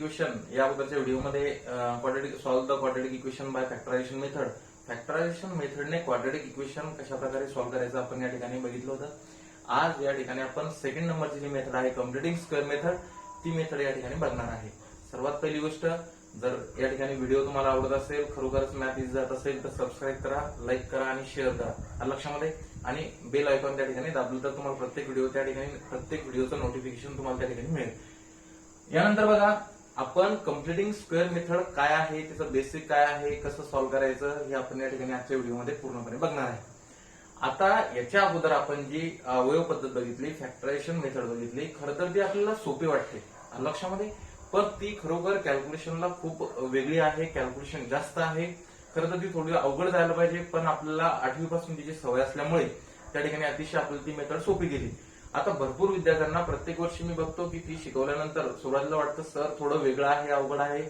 Equation या अगोदरच्या व्हिडिओमध्ये solve the quadratic equation by factorisation method. Factorization मेथडने क्वाड्रेटिक इक्वेशन कशा प्रकारे सॉल्व्ह करायचं आपण या ठिकाणी बघितलं होतं. आज या ठिकाणी आपण सेकंड नंबरची जी मेथड आहे कम्प्लिटिंग स्क्वेअर मेथड, ती मेथड या ठिकाणी बघणार आहे. सर्वात पहिली गोष्ट, जर या ठिकाणी व्हिडिओ तुम्हाला आवडत असेल, खरोखरच मॅथ इझी जात असेल तर सबस्क्राईब करा, लाईक करा आणि शेअर करा लक्षामध्ये, आणि बेल आयकॉन त्या ठिकाणी दाबलं तर तुम्हाला प्रत्येक व्हिडिओचं नोटिफिकेशन तुम्हाला त्या ठिकाणी मिळेल. यानंतर बघा, आपण कम्प्लिटिंग स्क्वेअर मेथड काय आहे, त्याचं बेसिक काय आहे, कसं सॉल्व्ह करायचं हे आपण या ठिकाणी आजच्या व्हिडिओमध्ये पूर्णपणे बघणार आहे. आता याच्या अगोदर आपण जी अवयव पद्धत बघितली, फॅक्टरायझेशन मेथड बघितली, खरं तर ती आपल्याला सोपी वाटते लक्षामध्ये, पण ती खरोखर कॅल्क्युलेशनला खूप वेगळी आहे, कॅल्क्युलेशन जास्त आहे. खरं तर ती थोडी अवघड जायला पाहिजे, पण आपल्याला 8वी पासून तिची सवय असल्यामुळे त्या ठिकाणी अतिशय आपल्याला ती मेथड सोपी गेली. आता भरपूर विद्यार्थ्यांना प्रत्येक वर्षी मी बघतो की ती शिकवल्यानंतर सुरुवातीला वाटतं सर थोडं वेगळं आहे, अवघड आहे.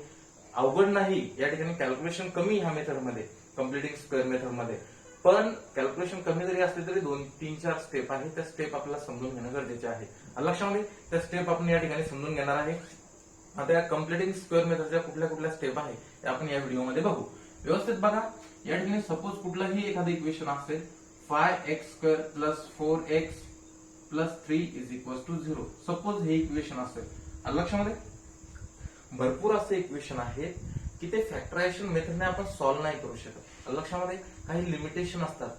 अवघड नाही, या ठिकाणी कॅल्क्युलेशन कमी ह्या मेथडमध्ये, कम्प्लिटिंग स्क्वेअर मेथडमध्ये. पण कॅल्क्युलेशन कमी जरी असले तरी 2-3-4 स्टेप आहे, त्या स्टेप आपल्याला समजून घेणं गरजेचे आहे लक्षामध्ये. त्या स्टेप आपण या ठिकाणी समजून घेणार आहे. आता या कम्प्लिटिंग स्क्वेअर मेथडच्या कुठल्या कुठल्या स्टेप आहे ते आपण या व्हिडिओमध्ये बघू. व्यवस्थित बघा. या ठिकाणी सपोज कुठलंही एखादं इक्वेशन असेल, 5x² + 4x + 3 = 0. सपोज हे इक्वेशन असेल लक्षामध्ये. भरपूर असे इक्वेशन आहेत की ते फॅक्टरायझेशन मेथडने आपण सॉल्व्ह नाही करू शकत लक्षामध्ये. काही लिमिटेशन असतात.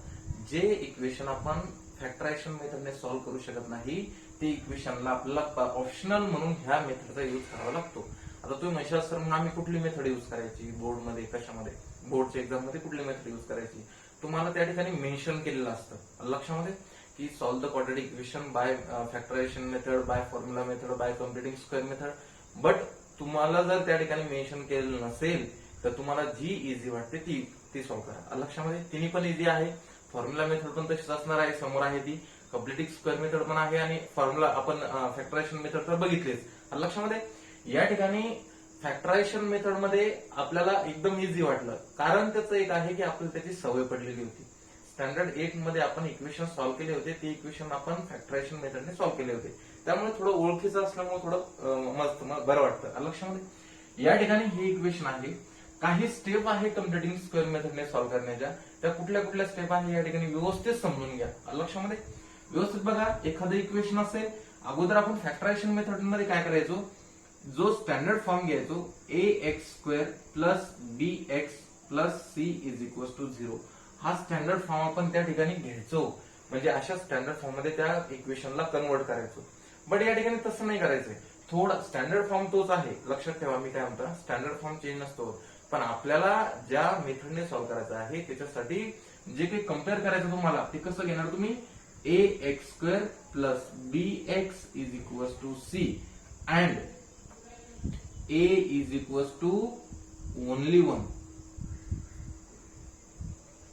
जे इक्वेशन आपण फॅक्टरायझेशन मेथडने सॉल्व्ह करू शकत नाही, ते इक्वेशनला आपल्याला ऑप्शनल म्हणून ह्या मेथडचा यूज करावा लागतो. आता तुम्ही म्हणशाल सर मग आम्ही कुठली मेथड यूज करायची बोर्डमध्ये, कशामध्ये, बोर्डच्या एक्झाम मध्ये कुठली मेथड यूज करायची, तुम्हाला त्या ठिकाणी मेन्शन केलेलं असतं लक्षामध्ये की solve the quadratic equation by factorisation method, by formula method, by completing square method. But तुम्हाला जर त्या ठिकाणी मेन्शन केलेलं नसेल तर तुम्हाला जी इझी वाटते ती सॉल्व्ह करा लक्षामध्ये. तिन्ही पण इझी आहे. फॉर्म्युला मेथड पण तशीच असणार आहे, समोर आहे ती. कम्प्लिटिंग स्क्वेअर मेथड पण आहे आणि फॉर्म्युला आपण फॅक्टरायझेशन मेथड तर बघितलीच लक्षामध्ये. या ठिकाणी फॅक्टरायझेशन मेथड मध्ये आपल्याला एकदम इझी वाटलं, कारण त्याचं एक आहे की आपल्याला त्याची सवय पडलेली होती. स्टँडर्ड 8 मध्ये आपण इक्वेशन सॉल्व्ह केले होते, ते इक्वेशन आपण फॅक्टरायझेशन मेथडने सॉल्व्ह केले होते. त्यामुळे थोडं ओळखीचं असल्यामुळे थोडं मस्त बरं वाटतं लक्षामध्ये. या ठिकाणी हे इक्वेशन आहे. काही स्टेप आहे कम्प्लिटिंग स्क्वेअर मेथडने सॉल्व्ह करण्याच्या, त्या कुठल्या कुठल्या स्टेप आहे या ठिकाणी व्यवस्थित समजून घ्या लक्षामध्ये. व्यवस्थित बघा. एखादं इक्वेशन असेल, अगोदर आपण फॅक्टरायझेशन मेथड मध्ये काय करायचो, जो स्टँडर्ड फॉर्म घ्यायचो, ax² + bx + c = 0. हा स्टँडर्ड फॉर्म आपण त्या ठिकाणी घ्यायचो, म्हणजे अशा स्टँडर्ड फॉर्म मध्ये त्या इक्वेशनला कन्वर्ट करायचो. बट या ठिकाणी तसं नाही करायचंय. थोडा स्टँडर्ड फॉर्म तोच आहे, लक्षात ठेवा. मी काय म्हणतो, स्टँडर्ड फॉर्म चेंज नसतो, पण आपल्याला ज्या मेथडने सॉल्व्ह करायचं आहे त्याच्यासाठी जे काही कम्पेअर करायचं तुम्हाला, ते कसं घेणार तुम्ही, ax² + bx = c and a = only 1.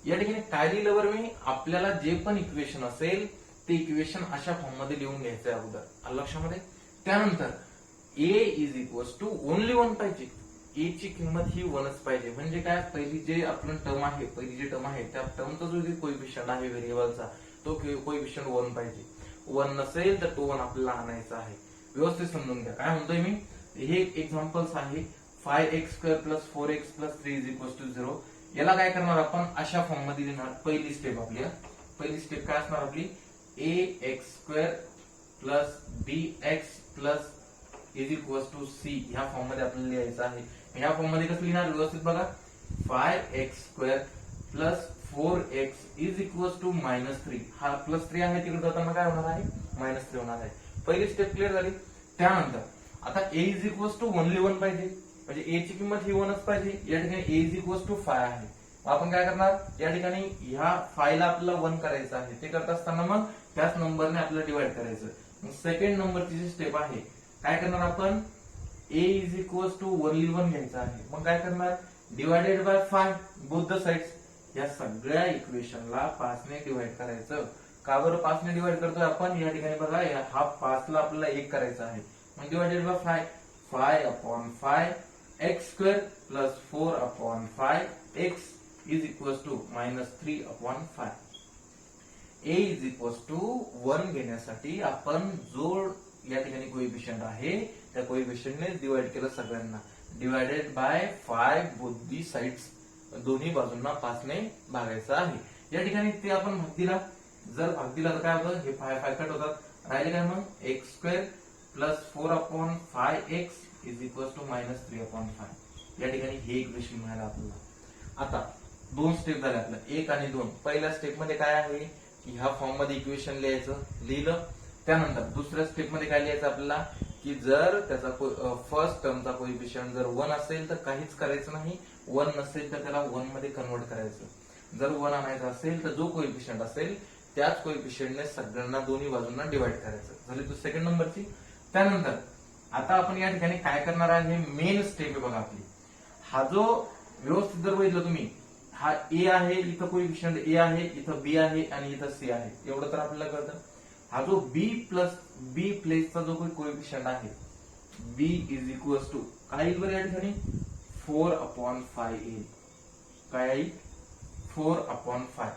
या ठिकाणी काय लिहिलं बरं मी, आपल्याला जे पण इक्वेशन असेल ते इक्वेशन अशा फॉर्म मध्ये लिहून घ्यायचंय अगोदर लक्षामध्ये. त्यानंतर a only 1 पाहिजे. ए ची किंमत ही 1च पाहिजे. म्हणजे काय, पहिली जे आपलं टर्म आहे, त्या टर्मचा जो कोइफिशियंट आहे व्हेरिएबलचा, तो कोइफिशियंट 1 पाहिजे. 1 नसेल तर तो 1 आपल्याला आणायचा आहे. व्यवस्थित समजून घ्या काय म्हणतोय मी. हे एक्झाम्पल्स आहे. 5x² + 4x + 3 = 0. याला काय करणार आपण, अशा फॉर्म मध्ये लिहिणार. पहिली स्टेप काय असणार आपली, ax² + bx + c ह्या फॉर्म मध्ये आपल्याला लिहायचं आहे. ह्या फॉर्म मध्ये कसं लिहिणार, व्यवस्थित बघा. 5x² + 4x = -3. हा +3 आहे, तिकडे जाताना काय होणार आहे, -3 होणार आहे. पहिली स्टेप क्लिअर झाली. त्यानंतर आता a only 1 पाहिजे, म्हणजे a ची किंमत ही 1च पाहिजे. या ठिकाणी a = 5 आहे. आपण काय करणार, या ठिकाणी ह्या 5 ला आपल्याला 1 करायचं आहे. ते करत असताना मग त्याच नंबरने आपल्याला डिवाइड करायचं. मग सेकंड नंबरची जी स्टेप आहे, काय करणार आपण, a only 1 घ्यायचं आहे. मग काय करणार, divided by 5 both the sides. या सगळ्या इक्वेशनला 5 ने डिवाइड करायचं. का बरं 5 ने डिवाइड करतोय आपण, या ठिकाणी बघा, हा 5 ला आपल्याला 1 करायचा आहे. मग divided by 5 x² + 4/5 x = -3/5. a 1 घेण्यासाठी आपण जो या ठिकाणी कोएफिशियंट आहे त्या कोएफिशियंटने डिवाइड केलं सगळ्यांना, divided by 5 both the sides, दोन्ही बाजूंना 5 ने भागायचं आहे. या ठिकाणी ते आपण भाग दिला, जर भाग दिला तर काय होतं, हे 5 कट होतात, राहिले काय मग x square plus 4/5x is equal to -3/5. या ठिकाणी हे इक्वेशन मिळालं आपल्याला. आता दोन स्टेप झाले आपल्या, 1 आणि 2. पहिल्या स्टेप मध्ये काय आहे की ह्या फॉर्म मध्ये इक्वेशन लिहायचं, लिहिलं. त्यानंतर दुसऱ्या स्टेप मध्ये काय लिहायचं आपल्याला की जर त्याचा फर्स्ट टर्मचा कोएफिशियंट जर 1 असेल तर काहीच करायचं नाही, 1 नसेल तर त्याला 1 मध्ये कन्वर्ट करायचं. जर 1 आणायचा असेल तर जो कोएफिशियंट असेल त्याच कोएफिशियंटने सगळ्यांना दोन्ही बाजूंना डिवाइड करायचं. झाली तो सेकंड नंबरची. त्यानंतर आता आपण या ठिकाणी काय करणार आहे, मेन स्टेप आहे बघा आपली. हा जो व्यवस्थित जर बघितलं तुम्ही, हा ए आहे, इथं कोएफिशियंट ए आहे, इथं बी आहे आणि इथं सी आहे, एवढं तर आपल्याला कळतं. हा जो बी प्लेसचा जो काही कोएफिशियंट आहे, बी इज इक्वल टू काय येईल बरं या ठिकाणी 4/5 येईल. काय येईल 4/5.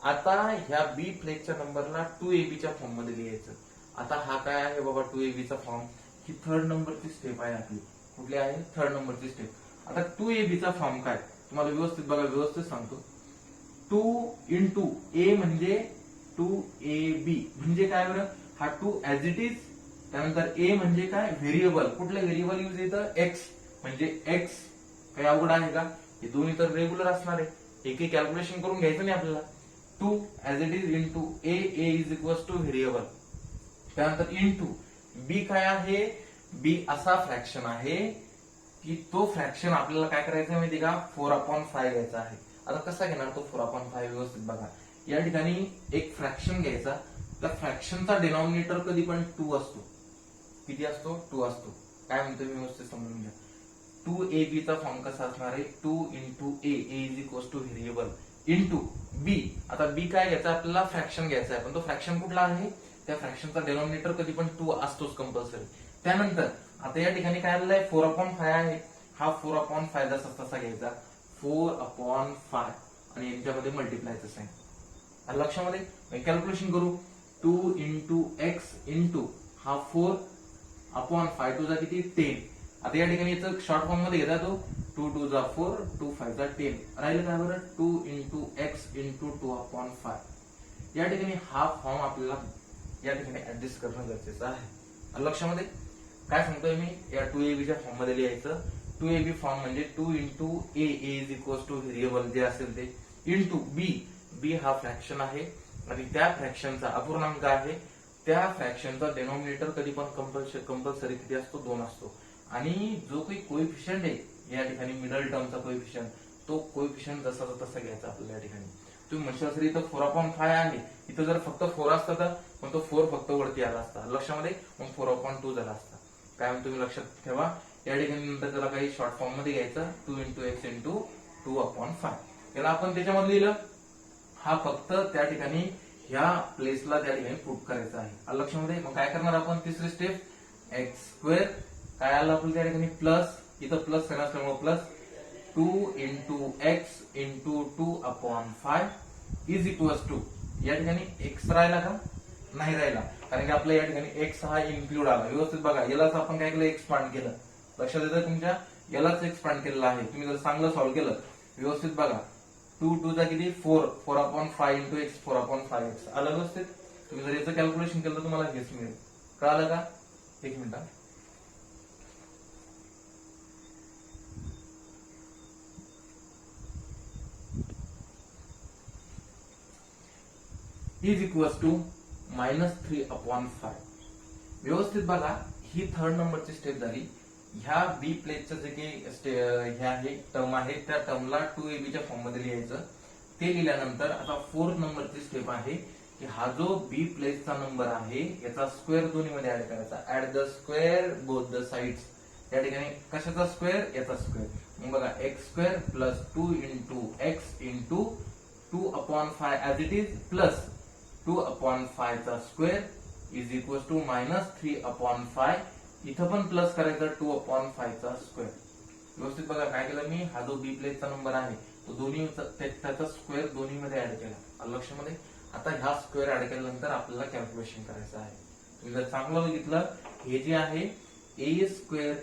आता ह्या बी प्लेसच्या नंबरला 2ab च्या फॉर्म मध्ये लिहायचं. आता हा काय आहे बाबा 2ab चा फॉर्म, ही थर्ड नंबरची स्टेप आहे आपली. कुठली आहे, थर्ड नंबरची स्टेप. आता 2ab चा फॉर्म काय तुम्हाला व्यवस्थित बघा, व्यवस्थित सांगतो. 2 इंटू ए म्हणजे 2ab म्हणजे काय बरं, हा 2 ऍज इट इज. त्यानंतर ए म्हणजे काय, व्हेरिएबल. कुठलं व्हेरिएबल यूज येतं, एक्स, म्हणजे एक्स. काही अवघड आहे का, हे दोन्ही तर रेग्युलर असणार आहे, एक एक कॅल्क्युलेशन करून घ्यायचं नाही आपल्याला. 2 as it is into A is equal to variable. त्यानंतर इंटू बी काय आहे, बी असा फ्रॅक्शन आहे की तो फ्रॅक्शन आपल्याला काय करायचं माहिती का, 4/5 घ्यायचा आहे. आता कसा घेणार तो 4/5, व्यवस्थित बघा. या ठिकाणी एक फ्रॅक्शन घ्यायचा, त्या फ्रॅक्शनचा डिनॉमिनेटर कधी पण 2 असतो. किती असतो, 2 असतो. काय म्हणतो मी व्यवस्थित समजून घ्या. 2ab चा फॉर्म कसा असणार आहे, 2 into A is equal to variable into B. आता बी काय घ्यायचं आपल्याला, फ्रॅक्शन घ्यायचा आहे, पण तो फ्रॅक्शन कुठला आहे, त्या फ्रॅक्शनचा डिनॉमिनेटर कधी पण 2 असतोच कंपल्सरी. त्यानंतर आता या ठिकाणी काय आलेलं 4/5 आहे, हा 4/5 जसा तसा घ्यायचा, 4/5 आणि यांच्यामध्ये मल्टिप्लायचं साइन. लक्षामध्ये कॅल्क्युलेशन करू. 2 इंटू एक्स इंटू हा 4/5, 2 जा किती 10. आता या ठिकाणी याचं शॉर्ट फॉर्म मध्ये घेता तो 2 2 जा 4, 2 5 जा 10. राहिलं काय बरं, 2 इंटू एक्स इंटू 2/5. या ठिकाणी हा फॉर्म आपल्याला या ठिकाणी ऍडजस्ट करणं गरजेचं आहे. लक्षामध्ये काय सांगतोय मी, या 2ab च्या फॉर्म मध्ये लिहायचं. 2ab फॉर्म म्हणजे 2 into A is equal to variable जे असेल ते, इंटू बी हा फ्रॅक्शन आहे आणि त्या फ्रॅक्शनचा अपूर्णांक आहे, त्या फ्रॅक्शनचा डिनॉमिनेटर कधी पण कंपल्सरी किती असतो, 2 असतो. आणि जो काही कोएफिशियंट आहे या ठिकाणी मिडल टर्मचा कोएफिशियंट, तो कोएफिशियंट जसा तसा घ्यायचा आपल्याला. या ठिकाणी तुम्ही म्हणशाल सर इथं 4/5 आहे, इथं जर फक्त 4 असता तर मग तो 4 फक्त वरती आला असता लक्षामध्ये, मग 4/2 झाला असता. काय तुम्ही लक्षात ठेवा. या ठिकाणी नंतर त्याला काही शॉर्ट फॉर्म मध्ये घ्यायचं, 2 इंटू एक्स इंटू 2/5. याला आपण त्याच्यामध्ये लिहिलं, हा फक्त त्या ठिकाणी ह्या प्लेसला त्या ठिकाणी पुट करायचा आहे लक्षामध्ये. मग काय करणार आपण, तिसरी स्टेप, एक्स स्क्वेअर काय आलं आपलं त्या ठिकाणी प्लस, इथं प्लस साइन असल्यामुळे plus 2 into x into 2/5 is equal to, या ठिकाणी एक्स राहिला का, नाही राहिला, कारण की आपल्या या ठिकाणी एक्स हा इन्क्लूड आला. व्यवस्थित बघा, यालाच आपण काय केलं, एक्सपांड केलं. लक्षात येतं तुमच्या, यालाच एक्सपांड केलेलं आहे. तुम्ही जर चांगलं सॉल्व्ह केलं व्यवस्थित बघा, 2 2 जा किती 4, 4/5 इंटू एक्स 4/5 एक्स आलं व्यवस्थित. तुम्ही जर याचं कॅल्क्युलेशन केलं तर तुम्हाला हेच मिळेल. कळालं का, एक मिनिट. Is equal to -3/5. व्यवस्थित बघा, ही थर्ड नंबरची स्टेप झाली. ह्या बी प्लेसचं जे काही हे आहे टर्म आहे, त्या टर्मला 2ab च्या फॉर्म मध्ये लिहायचं. ते लिहिल्यानंतर आता फोर्थ नंबरची स्टेप आहे की हा जो बी प्लेसचा नंबर आहे याचा स्क्वेअर दोन्ही मध्ये ऍड करायचा. Add the square both the sides. या ठिकाणी कशाचा स्क्वेअर, याचा स्क्वेअर. मग बघा x square plus 2 into x into 2/5 as it is plus 2/5 चा स्क्वेअर इज इक्वल टू -3/5. इथं पण प्लस करायचा 2/5 चा स्क्वेअर. व्यवस्थित बघा काय केलं मी, हा जो बी प्लेसचा नंबर आहे तो दोन्ही त्याचा स्क्वेअर दोन्ही मध्ये ऍड केला लक्षामध्ये. आता ह्या स्क्वेअर ऍड केल्यानंतर आपल्याला कॅल्क्युलेशन करायचं आहे. तुम्ही जर चांगलं बघितलं हे जे आहे ए स्क्वेअर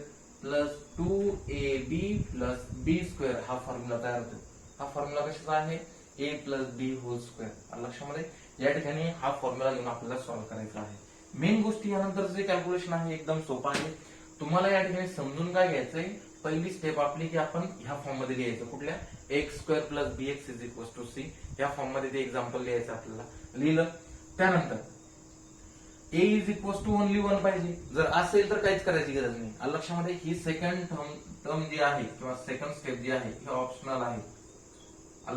प्लस 2ab प्लस बी स्क्वेअर हा फॉर्म्युला तयार होतो. हा फॉर्म्युला कशाचा आहे? ए प्लस बी होल स्क्वेअर. लक्षामध्ये या ठिकाणी हा फॉर्म्युला घेऊन आपल्याला सॉल्व्ह करायचा आहे. मेन गोष्टी यानंतर जे कॅल्क्युलेशन आहे एकदम सोपं आहे. तुम्हाला या ठिकाणी समजून काय घ्यायचंय, पहिली स्टेप आपली की आपण ह्या फॉर्म मध्ये लिहायचं. कुठल्या? X square plus b x is equal to c. या फॉर्म मध्ये ते एक्झाम्पल लिहायचं आपल्याला. लिहिलं त्यानंतर a is equal to only 1 पाहिजे. जर असेल तर काहीच करायची गरज नाही. लक्षामध्ये ही सेकंड टर्म जी आहे किंवा सेकंड स्टेप जी आहे ही ऑप्शनल आहे.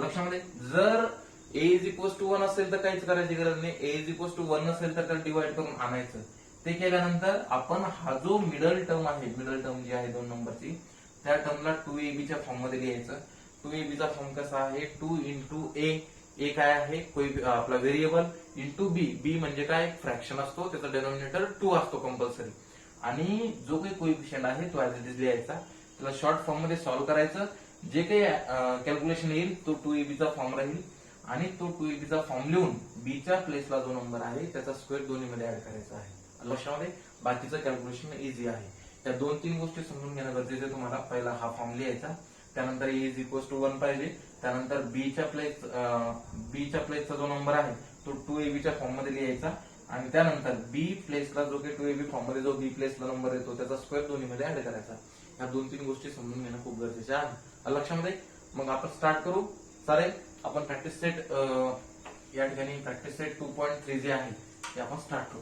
लक्षामध्ये जर ए इज इक्वल टू 1 असेल तर काहीच करायची गरज नाही. ए इज इक्वल टू 1 असेल तर त्याला डिवाइड करून आणायचं. ते केल्यानंतर आपण हा जो मिडल टर्म आहे, मिडल टर्म जी आहे 2 नंबरची, त्या टर्मला 2ab च्या फॉर्म मध्ये लिहायचं. 2ab चा फॉर्म कसा आहे? 2 इंटू ए. ए काय आहे? आपला व्हेरिएबल इंटू बी. बी म्हणजे काय? फ्रॅक्शन असतो, त्याचा डेनोमिनेटर 2 असतो कंपल्सरी. आणि जो काही कोएफिशियंट आहे तो ऍज इट इज लिहायचा. त्याला शॉर्ट फॉर्म मध्ये सॉल्व्ह करायचं. जे काही कॅल्क्युलेशन येईल तो 2ab चा फॉर्म राहील आणि तो 2ab चा फॉर्म लिहून बी च्या प्लेसला जो नंबर आहे त्याचा स्क्वेअर दोन्ही मध्ये ऍड करायचा आहे. लक्षामध्ये बाकीचं कॅल्क्युलेशन इझी आहे. या 2-3 गोष्टी समजून घेणं गरजेचं आहे तुम्हाला. पहिला हा फॉर्म लिहायचा, त्यानंतर ए इज इक्वल टू 1 पाहिजे, त्यानंतर बी च्या प्लेसचा जो नंबर आहे तो 2ab च्या फॉर्म मध्ये लिहायचा आणि त्यानंतर बी प्लेसला जो काही 2ab फॉर्म मध्ये जो बी प्लेसला नंबर येतो त्याचा स्क्वेअर दोन्ही मध्ये ऍड करायचा. या 2-3 गोष्टी समजून घेणं खूप गरजेचं आहे. लक्षामध्ये मग आपण स्टार्ट करू. चालेल, आपण प्रॅक्टिस सेट या ठिकाणी प्रॅक्टिस सेट 2.3 जे आहे ते आपण स्टार्ट करू.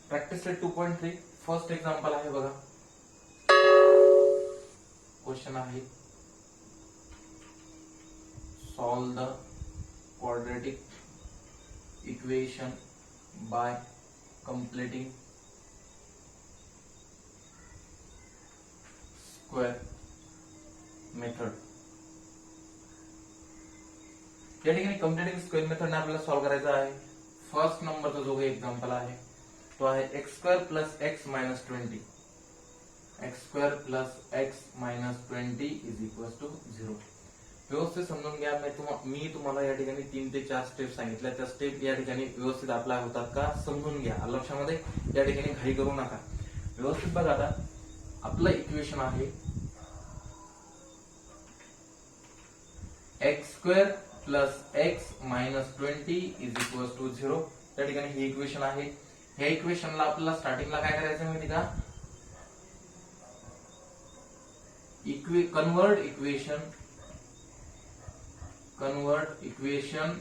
प्रॅक्टिस सेट 2.3 फर्स्ट एक्झाम्पल आहे बघा. क्वेश्चन आहे solve the quadratic equation bye completing square method. या ठिकाणी कंप्लीटिंग स्क्वेअर मेथड आपल्याला सॉल्व्ह करायचा आहे. फर्स्ट नंबरचा जो काही एक्झाम्पल आहे तो आहे x square plus x minus 20. X square plus x minus 20 is equal to 0. व्यवस्थित समजून घ्या. मी तुम्हाला या ठिकाणी 3 ते 4 स्टेप सांगितल्या. त्या स्टेप या ठिकाणी व्यवस्थित अप्लाय होतात का समजून घ्या. लक्षामध्ये या ठिकाणी घाई करू नका. व्यवस्थित बघा. आता आपलं इक्वेशन आहे x square plus x minus 20 is equal to 0. त्या ठिकाणी हे इक्वेशन आहे. ह्या इक्वेशनला आपल्याला स्टार्टिंगला काय करायचं माहिती का? Convert equation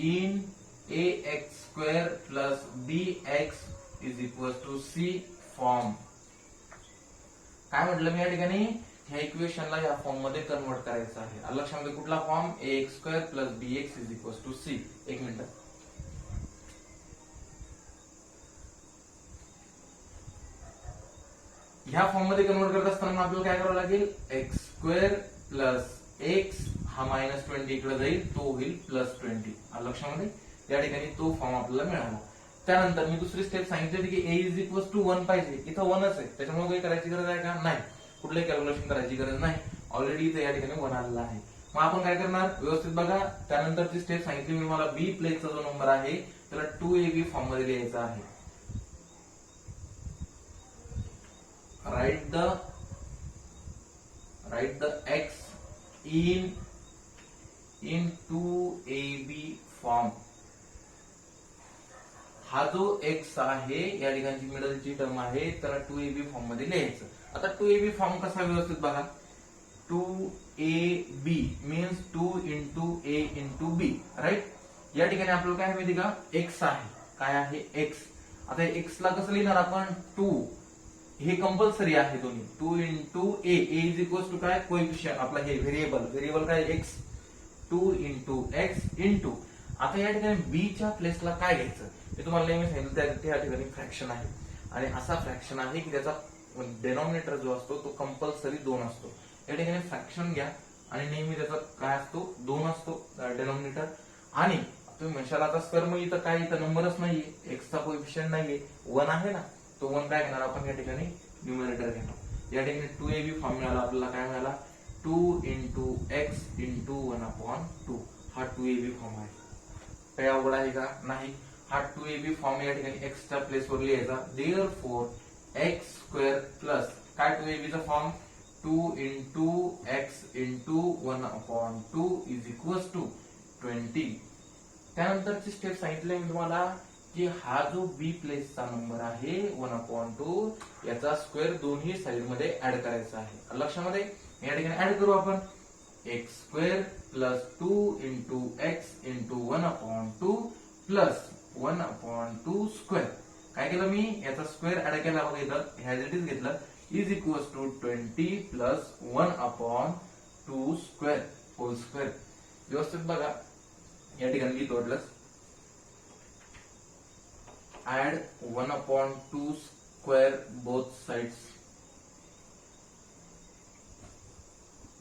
in ax square plus bx is equal to c form. काय म्हटलं मी या ठिकाणी? ह्या इक्वेशनला या फॉर्म मध्ये कन्वर्ट करायचं आहे. लक्षामध्ये कुठला form? ax square plus bx is equal to c. एक मिनिट. ह्या फॉर्म मध्ये कन्वर्ट करत असताना आपल्याला काय करावं लागेल? एक्स स्क्वेअर प्लस एक्स हा मायनस 20 इकडे जाईल, तो होईल प्लस 20. लक्षामध्ये या ठिकाणी तो फॉर्म आपल्याला मिळाला. त्यानंतर मी दुसरी स्टेप सांगितली की ए इज इक्वल टू 1 पाहिजे. इथं 1च आहे, त्याच्यामुळे काही करायची गरज आहे का? नाही. कुठलंही कॅल्क्युलेशन करायची गरज नाही. ऑलरेडी इथे या ठिकाणी 1 आलेला आहे. मग आपण काय करणार? व्यवस्थित बघा. त्यानंतरची स्टेप सांगितली मी मला बी प्लेसचा जो नंबर आहे त्याला 2ab फॉर्म मध्ये लिहायचा आहे. write the x in 2ab form. हा जो x आहे या ठिकाणची मिडलची टर्म आहे त्याला 2ab फॉर्म मध्ये लिहायचं. आता 2ab फॉर्म कसा व्यवस्थित बघा. 2ab means 2 into a into b. Right. या ठिकाणी आपल्याला काय माहिती का? x आहे. काय आहे? x. आता x ला कसं लिहिणार आपण? 2. हे कंपल्सरी आहे दोन्ही. 2 into A. Is equal to काय? कोएफिशियंट आपला हे व्हेरिएबल काय? एक्स. 2 into x into. आता या ठिकाणी बी च्या प्लेसला काय घ्यायचं? मी तुम्हाला नेहमी सांगितलं त्या ठिकाणी फ्रॅक्शन आहे आणि असा फ्रॅक्शन आहे की त्याचा डेनॉमिनेटर जो असतो तो कंपल्सरी 2 असतो. या ठिकाणी फ्रॅक्शन घ्या आणि नेहमी त्याचा काय असतो 2 असतो डिनॉमिनेटर. आणि तुम्ही म्हणशाल आता सर मग इथं काय इथं नंबरच नाहीये, एक्सचा कोएफिशियंट नाहीये, 1 आहे ना, तो 1 काय घेणार आपण या ठिकाणी न्यूमरेटर घेणार. या ठिकाणी 2ab फॉर्म मिळाला आपल्याला. काय मिळाला 2 into x into 1/2. हा 2ab फॉर्म आहे. काही अवघड आहे का? नाही. हा 2ab फॉर्म या ठिकाणी x च्या प्लेसवर लिहायचा. देअरफॉर x स्क्वेअर प्लस काय 2ab चा form 2 into x into 1/2 is equals to 20. त्यानंतरची स्टेप सांगितली मी तुम्हाला की हा जो बी प्लेसचा नंबर आहे 1/2 याचा स्क्वेअर दोन्ही साइड मध्ये ऍड करायचा आहे. लक्षामध्ये या ठिकाणी ऍड करू आपण x square plus 2 into x into 1/2 plus 1/2 square. काय केलं मी याचा स्क्वेअर ऍड केला बघा इथं ह्याज इट इज घेतलं is equals to 20 plus 1/2 square whole square. व्यवस्थित बघा या ठिकाणी लिहितो वाटलंच ऍड 1/2 स्क्वेअर बोथ साइड्स.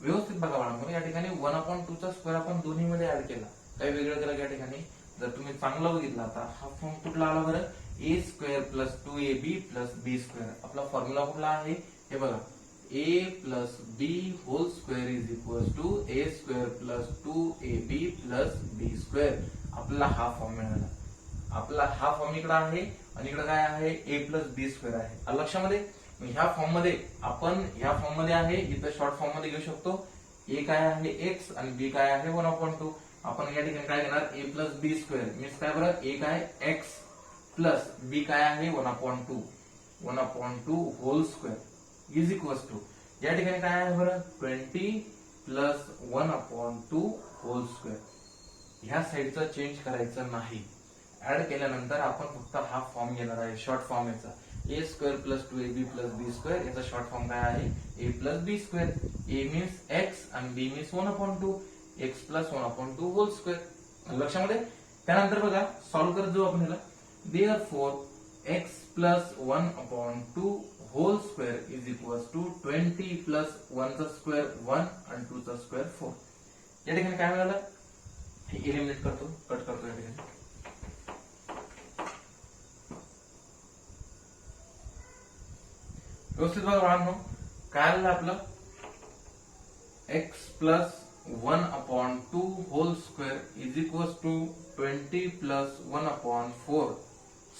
व्यवस्थित बघा बाळांनो या ठिकाणी 1/2 चा स्क्वेअर आपण दोन्ही मध्ये ऍड केला. काही वेगळं केलं या ठिकाणी जर तुम्ही चांगलं बघितलं आता हा फॉर्म कुठला आला बरं a square plus 2ab plus b square. आपला फॉर्म्युला कुठला आहे हे बघा a plus b whole square is equals to a square plus 2ab plus b square. आपल्याला हा फॉर्म मिळाला. आपला हा फॉर्म इकडे आहे आणि इकडे काय आहे a प्लस b स्क्वेअर आहे. लक्षामध्ये ह्या फॉर्म मध्ये आपण ह्या फॉर्म मध्ये आहे इथं शॉर्ट फॉर्म मध्ये घेऊ शकतो. a काय आहे x आणि b काय आहे 1/2. आपण या ठिकाणी काय घेणार a plus b square means काय बरं a काय x प्लस b काय आहे 1/2 whole square is equals to या ठिकाणी काय आहे बरं 20 प्लस 1/2 होल स्क्वेअर. ह्या साईडचा चेंज करायचं नाही. ऍड केल्यानंतर आपण फक्त हा फॉर्म घेणार आहे शॉर्ट फॉर्म याचा a square plus 2ab plus b square. याचा शॉर्ट फॉर्म काय आहे a plus b square. a means x आणि b means 1/2 x plus 1/2 whole square. लक्षामध्ये त्यानंतर बघा सॉल्व्ह करत जाऊ आपण ह्याला. Therefore x plus 1/2 whole square is equals to 20 plus 1 चा स्क्वेअर 1 आणि 2 चा स्क्वेअर 4. या ठिकाणी काय मिळालं हे एलिमिनेट करतो कट करतो या ठिकाणी. व्यवस्थित बघा बाळांनो काय आलं आपलं x plus 1/2 whole square is equals to 20 plus 1/4.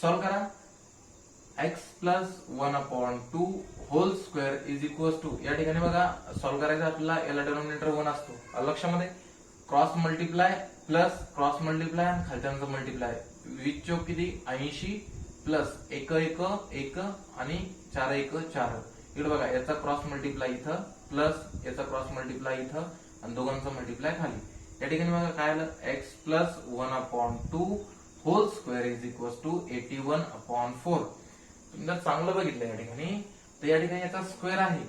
Solve करा x plus 1/2 whole square is equals to या ठिकाणी बघा सॉल्व करायचं आपल्याला याला डिनॉमिनेटर 1 असतो. लक्षामध्ये cross multiply plus cross multiply आणि खालच्यांचा मल्टिप्लाय 20 चौक किती 80 प्लस 1 1 1 आणि 4 1 4. इकडे बघा याचा क्रॉस मल्टिप्लाय इथं प्लस याचा क्रॉस मल्टिप्लाय इथं आणि दोघांचा मल्टिप्लाय खाली. या ठिकाणी बघा काय आलं x plus 1/2 whole square is equals to 81/4. तुम्ही जर चांगलं बघितलं या ठिकाणी तर या ठिकाणी याचा स्क्वेअर आहे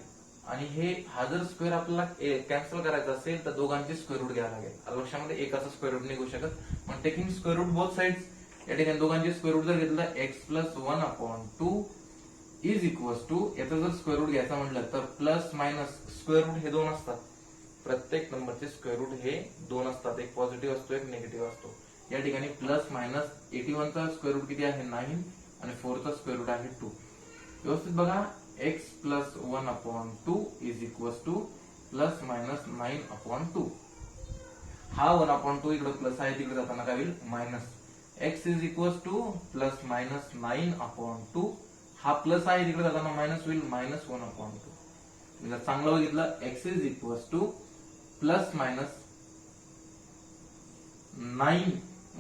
आणि हे हा जर स्क्वेअर आपल्याला कॅन्सल करायचा असेल तर दोघांचे स्क्वेअर रूट घ्यायला लागेल. लक्षामध्ये एकाचा स्क्वेअर रूट निघू शकत पण taking square root both sides. या ठिकाणी दोघांचे स्क्वेअर रूट जर घेतलं x plus 1/2 is equals to याचा जर स्क्वेअर रूट घ्यायचा म्हटलं तर प्लस मायनस स्क्वेअर रूट हे 2 असतात. प्रत्येक नंबरचे स्क्वेअर रूट हे 2 असतात. एक पॉझिटिव्ह असतो एक निगेटिव्ह असतो. या ठिकाणी प्लस मायनस 81 चा स्क्वेअर रूट किती आहे 9 आणि 4 चा स्क्वेअर रूट आहे 2. व्यवस्थित बघा x plus 1/2 is equals to plus minus 9/2. हा 1/2 इकडे प्लस आहे तिकडे जाताना काय होईल minus. x is equals to plus minus 9/2. हा प्लस आहे तिकडे जाताना मायनस होईल मायनस 1/2. जर चांगलं बघितलं x is equals to plus minus 9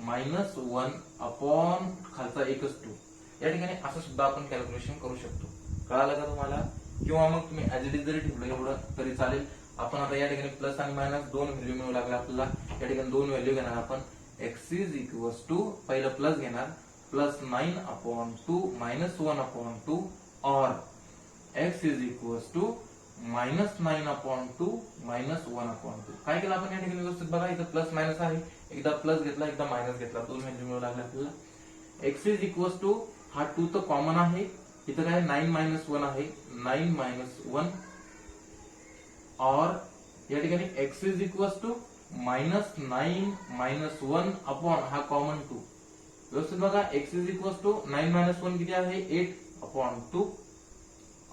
minus 1 upon खालचा एकच 2. या ठिकाणी असं सुद्धा आपण कॅल्क्युलेशन करू शकतो. कळालं का तुम्हाला? किंवा मग तुम्ही ऍज इट इज जरी ठेवलं एवढं तरी चालेल. आपण आता या ठिकाणी प्लस आणि मायनस 2 व्हॅल्यू मिळू लागले आपल्याला. या ठिकाणी 2 व्हॅल्यू घेणार आपण. x इज इक्वल्स टू पहिलं प्लस घेणार प्लस 9/2 मायनस 1/2 और x is equals to minus 9/2 minus 1/2. काय केलं आपण या ठिकाणी व्यवस्थित बघा इथं प्लस मायनस आहे. एकदा प्लस घेतला एकदा मायनस घेतला 2 व्हॅल्यू मिळू लागले आपल्याला. x इज इक्वल्स टू हा 2 तर कॉमन आहे इथं काय 9 - 1 आहे 9 - 1 और या ठिकाणी x is equal to -9 -1 upon हा कॉमन 2. व्यवस्थित बघा, x इज इक्वल टू 9 - 1 किती आहे 8 अपॉन 2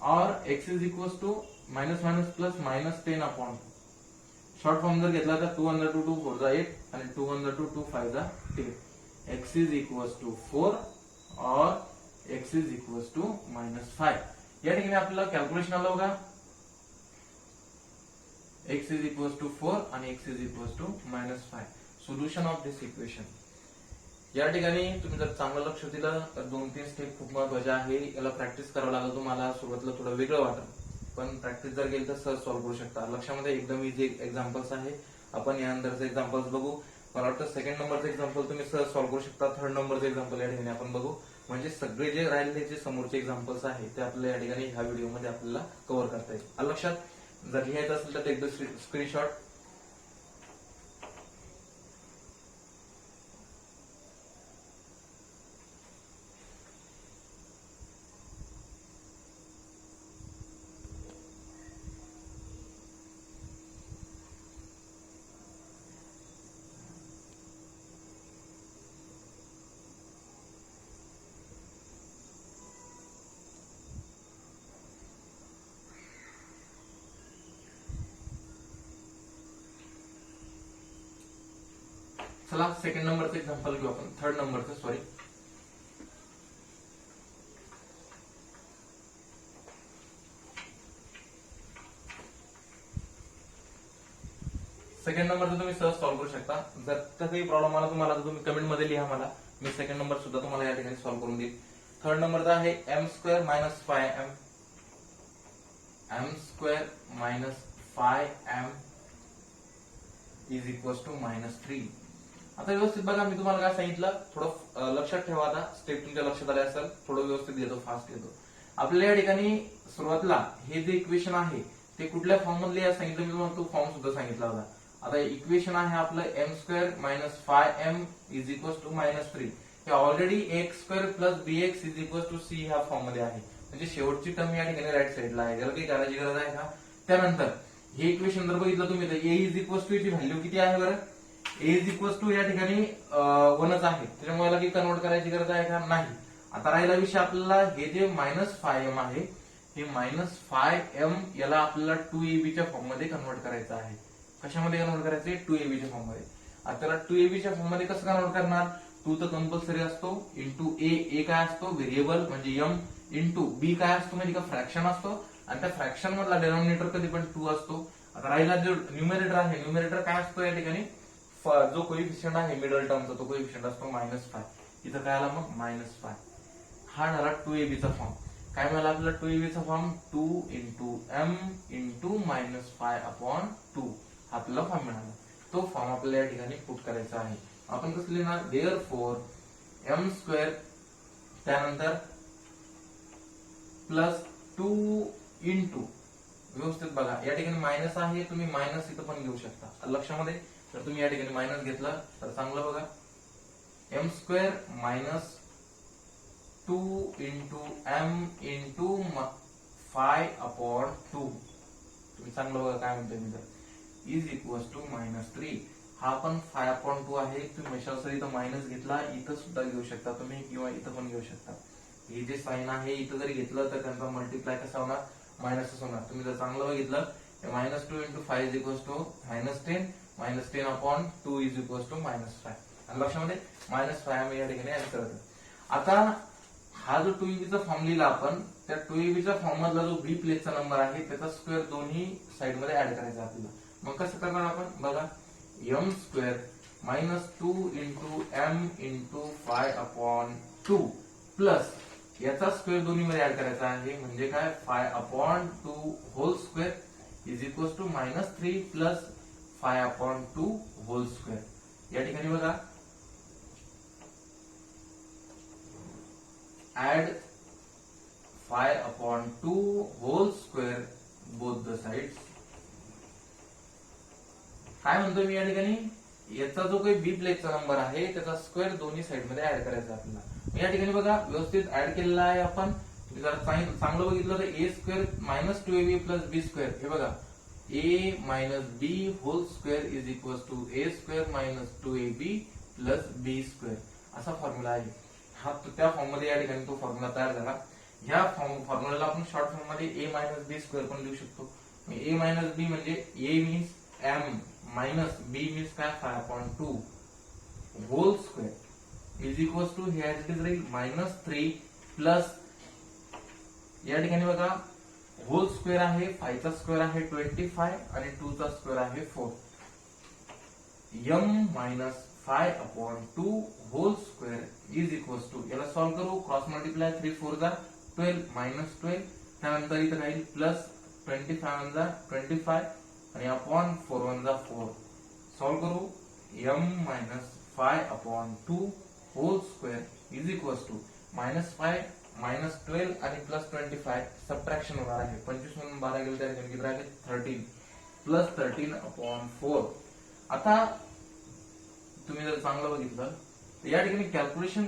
और x is equal to minus minus plus -10 upon 2. Short form जर घेतला तर 2 under 2 2 4 जा 8 आणि 2 under 2 2 5 जा 10. x इज इक्वल टू 4 और x इज इक्वल टू -5. या ठिकाणी आपल्याला कॅल्क्युलेशन आलं बघा, x इज इक्वल टू 4 आणि x is equal to -5. Solution of this equation. या ठिकाणी तुम्ही जर चांगलं लक्ष दिलं तर 2-3 स्टेप खूप महत्वाचे आहे. याला प्रॅक्टिस करावं लागेल. तुम्हाला सुरुवातीला थोडं वेगळं वाटेल, पण प्रॅक्टिस जर केली तर सहज सॉल्व्ह करू शकता. लक्षामध्ये एकदम इझी एक्झाम्पल्स आहे. आपण यानंतरचे एक्झाम्पल्स बघू. मला वाटतं सेकंड नंबरचं एक्झाम्पल तुम्ही सहज सॉल्व्ह करू शकता. थर्ड नंबरचं एक्झाम्पल या ठिकाणी आपण बघू. म्हणजे सगळे जे राहिलेले जे समोरचे एक्झाम्पल्स आहेत ते आपल्याला या ठिकाणी ह्या व्हिडिओमध्ये आपल्याला कव्हर करता येईल. आलं लक्षात? जर लिहायचं असेल तर टेक द स्क्रीनशॉट. चला सेकंड नंबरचं एक्झाम्पल घेऊ आपण. थर्ड नंबरचं सॉरी. सेकंड नंबरचं तुम्ही सहज सॉल्व्ह करू शकता. जर काही प्रॉब्लेम आला तुम्हाला तर तुम्ही कमेंट मध्ये लिहा मला. मी सेकंड नंबर सुद्धा तुम्हाला या ठिकाणी सॉल्व्ह करून देईल. थर्ड नंबरचा आहे m² - 5m m² - 5m is equal to -3. आता व्यवस्थित बघा, मी तुम्हाला काय सांगितलं थोडं लक्षात ठेवा. आता स्टेप तुमच्या लक्षात आले असेल. थोडं व्यवस्थित घेतो, फास्ट घेतो. आपल्या या ठिकाणी सुरुवातीला हे जे इक्वेशन आहे ते कुठल्या फॉर्म मध्ये सांगितलं मी तुम्हाला, तो फॉर्म सुद्धा सांगितला होता. आता इक्वेशन आहे आपलं m² - 5m is equal to -3. हे already x² + bx is equal to c ह्या फॉर्म मध्ये आहे. म्हणजे शेवटची टर्म या ठिकाणी राईट साईडला आहे. त्याला काही करायची गरज आहे का? त्यानंतर हे इक्वेशन जर बघितलं तुम्ही तर a इज इक्वल टू ची व्हॅल्यू किती आहे बरं? a इज इक्वल टू या ठिकाणी 1च आहे. त्याच्यामुळे याला काही कन्वर्ट करायची गरज आहे का? नाही. आता राहिला विषय आपल्याला हे जे -5m आहे हे -5m याला आपल्याला 2ab च्या फॉर्म मध्ये कन्वर्ट करायचं आहे. कशामध्ये कन्वर्ट करायचे? 2ab च्या फॉर्म मध्ये. आता त्याला 2ab च्या फॉर्म मध्ये कसं कन्वर्ट करणार? 2 तर कंपल्सरी असतो इंटू a काय असतो? व्हेरिएबल म्हणजे m इंटू b काय असतो म्हणजे का फ्रॅक्शन असतो, आणि त्या फ्रॅक्शन मधला डिनॉमिनेटर कधी पण 2 असतो. आता राहिला जो न्यूमरेटर आहे, न्यूमरेटर काय असतो या ठिकाणी? जो कोइफिशियंट आहे मिडल टर्मचा तो कोइफिशियंट असतो -5. इथं काय आला मग -5. हा झाला 2ab चा फॉर्म. काय मिळाला आपल्याला 2ab चा form? 2 into m into -5 upon 2 हा आपल्याला फॉर्म मिळाला. तो फॉर्म आपल्याला या ठिकाणी पुट करायचा आहे. आपण कसं लिहिणार? देअरफॉर m² त्यानंतर +2 इंटू, व्यवस्थित बघा या ठिकाणी मायनस आहे, तुम्ही मायनस इथं पण घेऊ शकता. लक्षामध्ये तर तुम्ही या ठिकाणी मायनस घेतलं तर चांगलं बघा. m² - 2 into m into 5 upon 2 तुम्ही चांगलं बघा काय म्हणतोय मी तर इज इक्वल टू -3. हा पण 5 अपॉन 2 आहे. तुम्ही मेषासर इथं मायनस घेतला, इथं सुद्धा घेऊ शकता तुम्ही, किंवा इथं पण घेऊ शकता. हे जे साइन आहे इथं जरी घेतलं तर त्यांचा मल्टिप्लाय कसा होणार? मायनसच होणार. तुम्ही जर चांगलं बघितलं -2 into 5 is equal to -10 -10 upon 2 is equal to -5. आणि लक्षामध्ये -5 आम्ही या ठिकाणी ऍड करतो. आता हा जो 2ab चा फॉर्म लिहिला आपण, त्या 2ab च्या फॉर्म मधला जो बी प्लेसचा नंबर आहे त्याचा स्क्वेअर दोन्ही साइड मध्ये ऍड करायचा आपल्याला. मग कसं करणार आपण बघा. m² - 2 into m into 5 upon 2 plus याचा स्क्वेअर दोन्ही मध्ये ऍड करायचा आहे. म्हणजे काय? 5 upon 2 whole square is equal to -3 plus 5 upon 2 whole square. या ठिकाणी बघा add 5 upon 2 whole square both the sides. काय म्हणतोय मी या ठिकाणी? याचा जो काही बी प्लेसचा नंबर आहे त्याचा स्क्वेअर दोन्ही साइड मध्ये ऍड करायचा आपल्याला. या ठिकाणी बघा व्यवस्थित ऍड केलेला आहे आपण. जर चांगलं बघितलं तर a² - 2ab + b² हे बघा A minus B whole square is equal to A square minus 2ab plus B square असा फॉर्म्युला आहे. हा त्या फॉर्म मध्ये या ठिकाणी तो फॉर्म्युला तयार झाला. ह्या फॉर्म्युलाला आपण शॉर्ट फॉर्म मध्ये ए मायनस बी स्क्वेअर पण लिहू शकतो. ए मायनस बी म्हणजे a means m minus b means काय 5/2 whole square is equal to हे ऍज इट इज राहील -3 प्लस या ठिकाणी बघा होल स्क्वेअर आहे 5 चा स्क्वेअर आहे 25 आणि 2 चा स्क्वेअर आहे 4 m minus 5/2 whole square is equal to याला सॉल्व्ह करू क्रॉस मल्टिप्लाय 3 4 जा 12 मायनस 12 त्यानंतर इथे राहील प्लस 25 1 जा 25 आणि अपॉन 4 1 जा 4 सॉल्व्ह करू m minus 5/2 whole square is equal to -5 -12 आणि प्लस 25 सबट्रॅक्शन होणार आहे. 25 मधून 12 गेले तर किती राहिले 13 प्लस 13/4. आता तुम्ही जर चांगलं बघितलं तर या ठिकाणी कॅल्क्युलेशन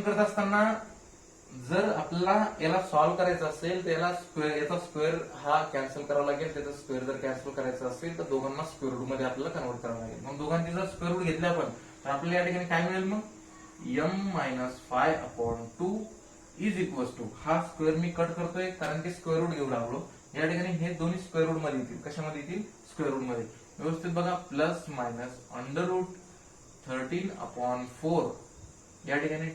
करत असताना जर आपल्याला याला सॉल्व्ह करायचं असेल तर याला याचा स्क्वेअर हा कॅन्सल करावा लागेल. त्याचा स्क्वेअर जर कॅन्सल करायचा असेल तर दोघांना स्क्वेअर रूट मध्ये आपल्याला कन्वर्ट करावं लागेल. मग दोघांची जर स्क्वेअर रूट घेतले आपण तर आपल्याला या ठिकाणी काय मिळेल मग m minus 5/2 is equal to हा स्क्वेअर मी कट करतोय कारण की स्क्वेअर रूट घेऊ लागलो. या ठिकाणी हे दोन्ही स्क्वेअर रूट मध्ये येतील. कशामध्ये येतील स्क्वेअर रूट मध्ये. व्यवस्थित बघा प्लस मायनस अंडर रूट 13/4 या ठिकाणी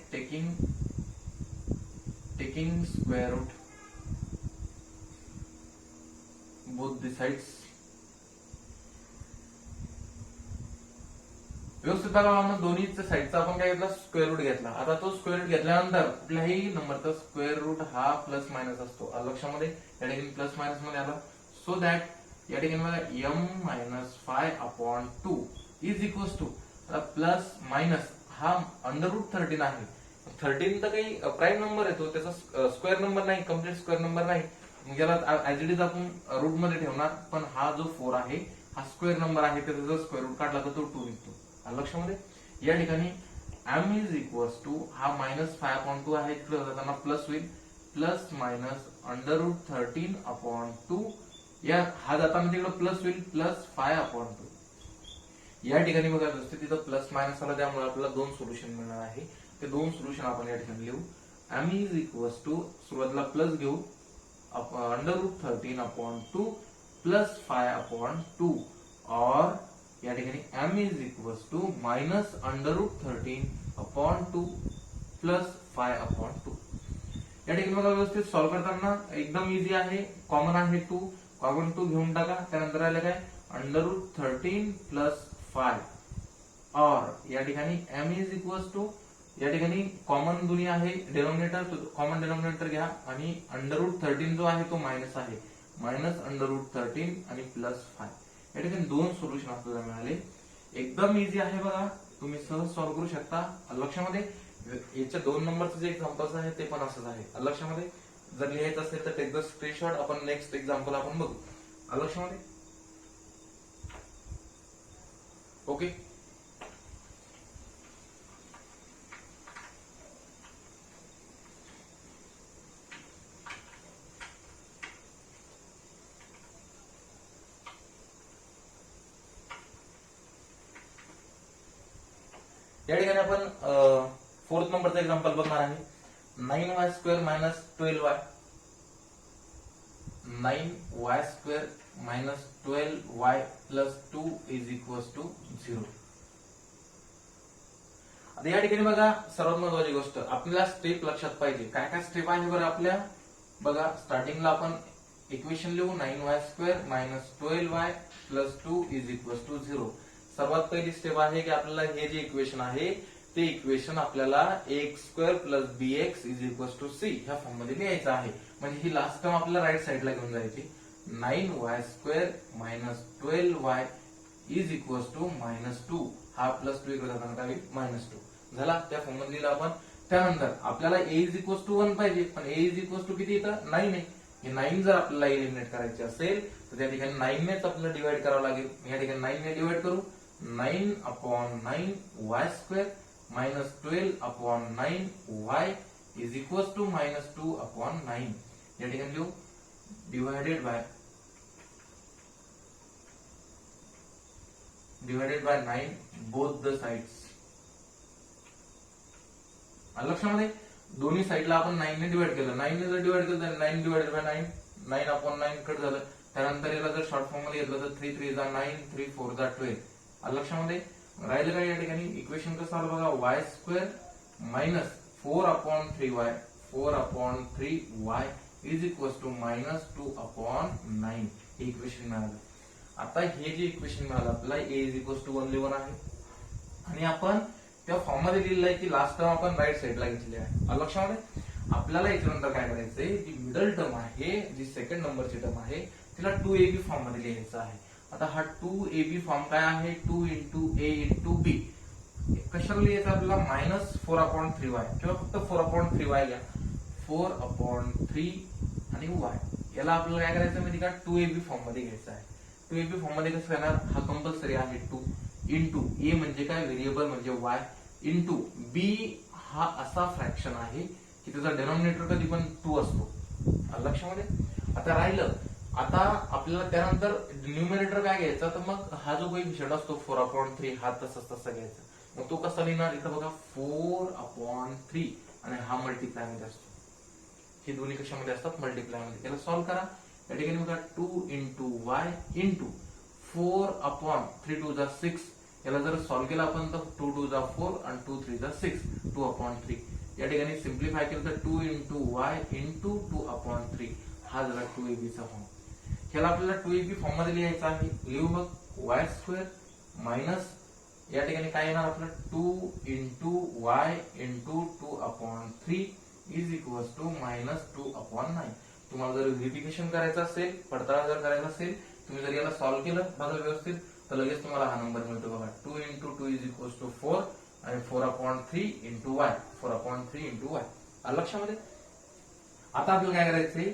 taking square root both the sides. व्यवस्थित बघा दोन्ही साईडचा आपण काय घेतला स्क्वेअर रूट घेतला. आता तो स्क्वेअर रूट घेतल्यानंतर कुठल्याही नंबरचा स्क्वेअर रूट हा प्लस मायनस असतो. लक्षामध्ये या ठिकाणी प्लस मायनस मध्ये आला. सो दॅट या ठिकाणी बघा m minus 5/2 is equal to plus minus हा अंडर रूट 13 आहे. 13 तर काही प्राईम नंबर आहे तो त्याचा स्क्वेअर नंबर नाही कम्प्लीट स्क्वेअर नंबर नाही. याला ऍज इट इज आपण रूट मध्ये ठेवणार. पण हा जो 4 आहे हा स्क्वेअर नंबर आहे त्याचा जर स्क्वेअर रूट काढला तर तो 2 निघतो. लक्षामध्ये या ठिकाणी m इज इक्वल टू हा -5/2 आहे तिकडे जाताना प्लस होईल प्लस मायनस अंडर रूट 13/2 या हा जाताना तिकडे प्लस होईल प्लस 5/2. या ठिकाणी बघा व्यवस्थित तिथं प्लस मायनस आला त्यामुळे आपल्याला दोन सोल्युशन मिळणार आहे. ते दोन सोल्युशन आपण या ठिकाणी लिहू. m इज इक्वल टू सुरुवातीला प्लस घेऊ अंडर रूट 13/2 प्लस 5/2 और या ठिकाणी m is equal to minus under root 13/2 plus 5/2. या ठिकाणी बघा व्यवस्थित सॉल्व्ह करताना एकदम इझी आहे. कॉमन आहे 2 कॉमन 2 घेऊन टाका. त्यानंतर आले काय अंडर रूट 13 प्लस 5 और या ठिकाणी m इज इक्वल टू या ठिकाणी कॉमन दोन्ही आहे डिनॉमिनेटर कॉमन डिनॉमिनेटर घ्या आणि अंडर रूट 13 जो आहे तो मायनस आहे मायनस अंडर रूट 13 आणि प्लस 5. या ठिकाणी दोन सोल्युशन आपल्याला मिळाले. एकदम इझी आहे बघा तुम्ही सहज सॉल्व्ह करू शकता. लक्षामध्ये याच्या 2 नंबरचे जे एक्झाम्पल्स आहे ते पण असंच आहे. लक्षामध्ये जर लिहायचं असेल तर टेक द स्क्रीनशॉट. आपण नेक्स्ट एक्झाम्पल आपण बघू. लक्षामध्ये ओके. या ठिकाणी आपण 4th नंबरचा एक्झाम्पल बघणार आहे. 9y² minus 12y 9y² minus 12y plus 2 is equal to 0. आता या ठिकाणी बघा सर्वात महत्वाची गोष्ट आपल्याला स्टेप लक्षात पाहिजे. काय काय स्टेप आहे बरं आपल्या बघा. स्टार्टिंगला आपण इक्वेशन लिहू 9y² minus 12y plus 2 is equal to 0. सर्वात पहिली स्टेप आहे की आपल्याला हे जे इक्वेशन आहे ते इक्वेशन आपल्याला x² plus bx is equal to c ह्या फॉर्म मध्ये लिहायचं आहे. म्हणजे ही लास्ट टर्म आपल्याला राईट साइडला घेऊन जायची. 9y² minus 12y is equal to -2 हा प्लस 2 इकडे जाताना काय होईल -2 झाला. त्या फॉर्म मध्ये लिहिला आपण. त्यानंतर आपल्याला a इज इक्वल टू 1 पाहिजे पण a इज इक्वल टू किती येतं 9 आहे. हे 9 जर आपल्याला एलिमिनेट करायचे असेल तर त्या ठिकाणी 9 नेच आपल्याला डिवाइड करावं लागेल. या ठिकाणी 9 ने डिवाइड करू 9/9y² minus 12/9y is equal to -2/9. या ठिकाणी लिहू divided by 9 both the sides. लक्षामध्ये दोन्ही साइडला आपण 9 ने डिवाइड केलं. 9 ने जर डिवाइड केलं तर 9 डिवाइडेड बाय 9, 9 अपॉन 9 कट झालं. त्यानंतर याला जर शॉर्ट फॉर्म मध्ये घेतलं तर 3 3 जा 9, 3 4 जा 12. लक्षामध्ये राहिलं काय या ठिकाणी इक्वेशन कसं आलं बघा, y square minus 4 upon 3y 4 upon 3y is equal to minus 2 upon 9 हे इक्वेशन मिळालं. आता हे जे इक्वेशन मिळालं आपल्याला ए इज इक्वल टू 1 लिहून आहे आणि आपण त्या फॉर्म मध्ये लिहिलं आहे की लास्ट टर्म आपण राईट साईडला घेतली आहे. लक्षामध्ये आपल्याला याच्यानंतर काय करायचंय, जी मिडल टर्म आहे, जी सेकंड नंबरची टर्म आहे, तिला 2ab फॉर्म मध्ये लिहायचं आहे. आता हा 2ab फॉर्म काय आहे, 2 इंटू ए इंटू बी. कशाला लिहायचं आपल्याला, मायनस 4 अपॉन 3y किंवा फक्त 4 अपॉन 3y घ्या. 4 अपॉन 3 आणि y याला आपल्याला काय करायचं माहिती का, 2ab फॉर्म मध्ये घ्यायचं आहे. 2ab फॉर्म मध्ये कसं येणार, हा कंपल्सरी आहे 2 इंटू ए म्हणजे काय, व्हेरिएबल म्हणजे y इंटू बी हा असा फ्रॅक्शन आहे की त्याचा डिनॉमिनेटर कधी पण 2 असतो. लक्षामध्ये आता राहिलं, आता आपल्याला त्यानंतर न्यूमरेटर काय घ्यायचा, तर मग हा जो कोएफिशियंट असतो 4 अपॉन 3 हा तसंच तसा घ्यायचा. मग तो कसा लिहिणार, इथं बघा 4 अपॉन 3 आणि हा मल्टिप्लाय मध्ये असतो. हे दोन्ही कशामध्ये असतात, मल्टिप्लाय मध्ये. त्याला सॉल्व्ह करा. या ठिकाणी बघा 2 इंटू वाय इंटू 4 अपॉन 3 2 जा 6. याला जर सॉल्व्ह केला आपण तर 2 2 जा 4 आणि 2 3 जा 6, 2 अपॉन 3. या ठिकाणी सिम्प्लिफाय केलं तर 2 इंटू वाय इंटू 2 अपॉन 3 हा झाला 2ab चा फॉर्म. ह्याला आपल्याला 2ab फॉर्म मध्ये लिहायचा आहे. लिहू मग वाय स्क्वेअर मायनस या ठिकाणी काय येणार आपलं, 2 into y into 2 upon 3 is equal to minus 2 upon 9. तुम्हाला जर व्हेरिफिकेशन करायचं असेल, पडताळा जर करायचा असेल, तुम्ही जर याला सॉल्व्ह केलं बघा व्यवस्थित, तर लगेच तुम्हाला हा नंबर मिळतो बघा. 2 इंटू 2 इज इक्वल टू 4 आणि 4 upon 3 into Y, 4 upon 3 into Y. लक्षामध्ये आता आपल्याला काय करायचंय,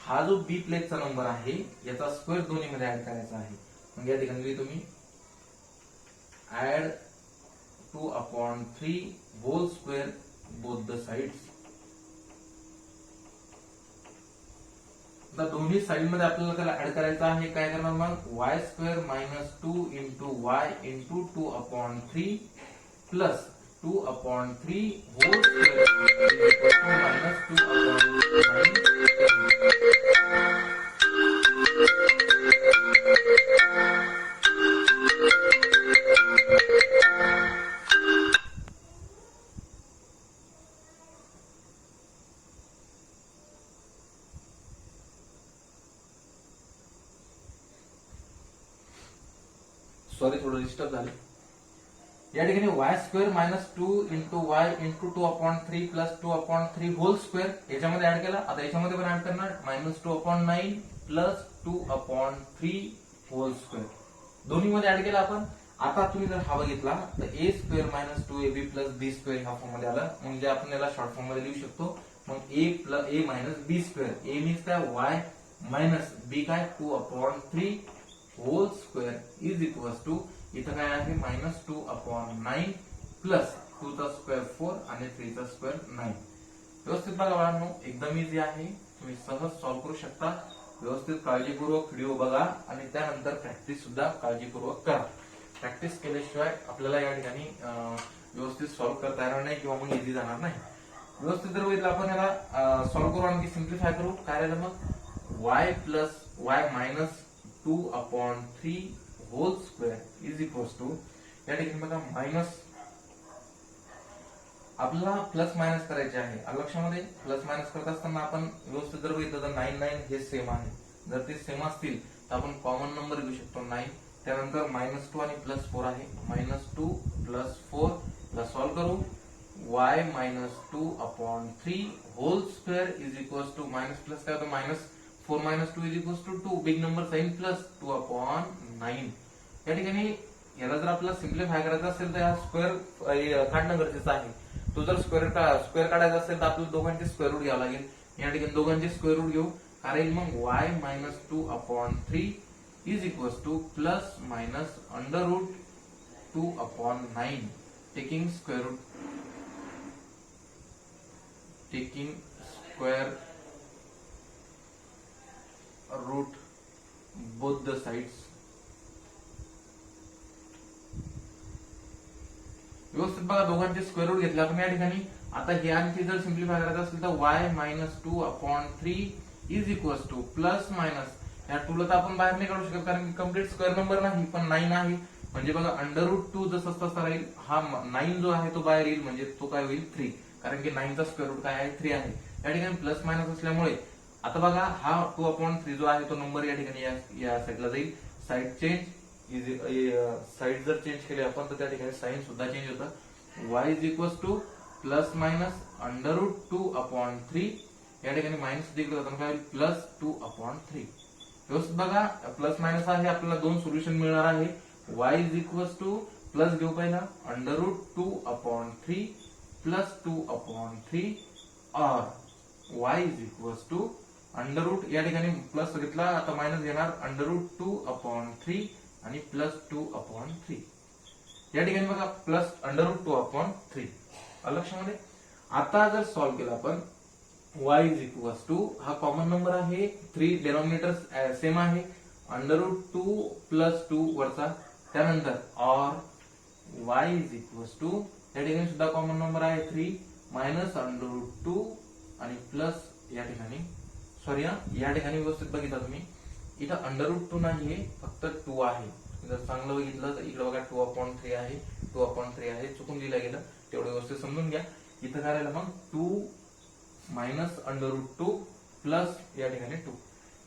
हा जो बी प्लेटचा नंबर आहे याचा स्क्वेअर दोन्ही मध्ये ऍड करायचा आहे. मग या ठिकाणी तुम्ही add 2 upon 3 whole square both the sides. दोन्ही साइड मध्ये आपल्याला त्याला ऍड करायचं आहे. काय करणार मग, y square minus 2 into y into 2 upon 3 plus 2 upon 3 whole square minus 2 upon 9. Sorry थोडं डिस्टर्ब झाले. या ठिकाणी y square minus 2 into y into 2 upon 3 plus 2 upon 3 whole square याच्यामध्ये ऍड केला. आता याच्यामध्ये पण ऍड करणार minus 2 upon 9 plus 2 upon 3 whole square. दोन्ही मध्ये ऍड केला आपण. आता तुम्ही जर हा बघितला तर ए स्क्वेअर मायनस 2ab प्लस बी स्क्वेअर ह्या फॉर्म मध्ये आला. म्हणजे आपण याला शॉर्ट फॉर्म मध्ये लिहू शकतो. मग a plus a minus b square, a means काय वाय मायनस बी काय 2 upon 3 whole square is equal to इथं काय आहे मायनस 2 अपॉन 9 प्लस 2 चा स्क्वेअर 4 आणि 3 चा स्क्वेअर 9. व्यवस्थित बघा बाळांनो, एकदम इझी आहे, तुम्ही सहज सॉल्व्ह करू शकता. व्यवस्थित काळजीपूर्वक व्हिडिओ बघा आणि त्यानंतर प्रॅक्टिस सुद्धा काळजीपूर्वक करा. प्रॅक्टिस केल्याशिवाय आपल्याला या ठिकाणी व्यवस्थित सॉल्व्ह करता येणार नाही किंवा मग इझी जाणार नाही. व्यवस्थित जर बघितलं आपण याला सॉल्व्ह करू आणखी सिम्प्लिफाय करू. काय राहिलं मग, y plus y minus 2 upon 3 whole square is equal to या ठिकाणी बघा मायनस आपल्याला प्लस मायनस करायचे आहे. लक्षामध्ये प्लस मायनस करत असताना आपण व्यवस्थित जर बघितलं तर 9 9 हे सेम आहे. जर ते सेम असतील तर आपण कॉमन नंबर घेऊ शकतो 9. त्यानंतर मायनस 2 आणि प्लस 4 आहे. मायनस 2 प्लस 4 ला सॉल्व्ह करू. Y minus 2 upon 3 whole square is equal to minus plus काय होतं minus 4 minus 2 is equals to 2 big number sign plus 2 upon 9. या ठिकाणी याला जर आपल्याला सिम्प्लिफाय करायचं असेल तर स्क्वेअर काढणं गरजेचं आहे. तो जर स्क्वेअर काढायचा असेल तर आपल्याला दोघांचे स्क्वेअर रूट घ्यावं लागेल. या ठिकाणी दोघांचे स्क्वेअर रूट घेऊ. कारण मग y minus 2 upon 3 is equal to plus minus under root 2 upon 9 taking square root taking square root both the sides. व्यवस्थित बघा, दोघांचे स्क्वेअर रूट घेतले आपण या ठिकाणी. आता हे आणखी जर सिम्प्लिफाय करायचं असेल तर y minus 2/3 is equals to plus minus, या 2 ला तर आपण बाहेर नाही काढू शकत कारण की कम्प्लीट स्क्वेअर नंबर नाही, पण 9 आहे म्हणजे बघा √2 जसं तसा राहील. हा 9 जो आहे तो बाहेर येईल म्हणजे तो काय होईल 3, कारण की 9 चा स्क्वेअर रूट काय आहे 3 आहे. या ठिकाणी प्लस मायनस असल्यामुळे आता बघा हा 2/3 जो आहे तो नंबर या ठिकाणी या साईडला जाईल. साईड चेंज, साईड जर चेंज केली आपण तर त्या ठिकाणी साइन सुद्धा चेंज होतं. y is equals to plus minus √2/3, या ठिकाणी मायनस तिकडे जाताना काय होईल प्लस 2/3. व्यवस्थित बघा, प्लस मायनस आहे आपल्याला दोन सोल्युशन मिळणार आहे. y is equals to plus घेऊ पहिला √2/3 प्लस 2/3 और y is equals to under root, या ठिकाणी प्लस घेतला आता मायनस घेणार √2/3 आणि प्लस 2/3. या ठिकाणी बघा प्लस √2/3 लक्षामध्ये. आता जर सॉल्व्ह केला आपण y इज इक्वल्स टू, हा कॉमन नंबर आहे 3, डिनॉमिनेटर सेम आहे √2 प्लस 2 वरचा, त्यानंतर और y इज इक्वल्स टू, या ठिकाणी सुद्धा कॉमन नंबर आहे 3 मायनस √2 आणि प्लस, या ठिकाणी सॉरी या ठिकाणी व्यवस्थित बघितलं तुम्ही इथं √2 नाहीये, फक्त 2 आहे. जर चांगलं बघितलं तर इकडे बघा 2/3 आहे, 2/3 आहे, चुकून दिलं गेलं, तेवढं व्यवस्थित समजून घ्या. इथं काय राहिलं मग 2 मायनस √2 प्लस या ठिकाणी 2.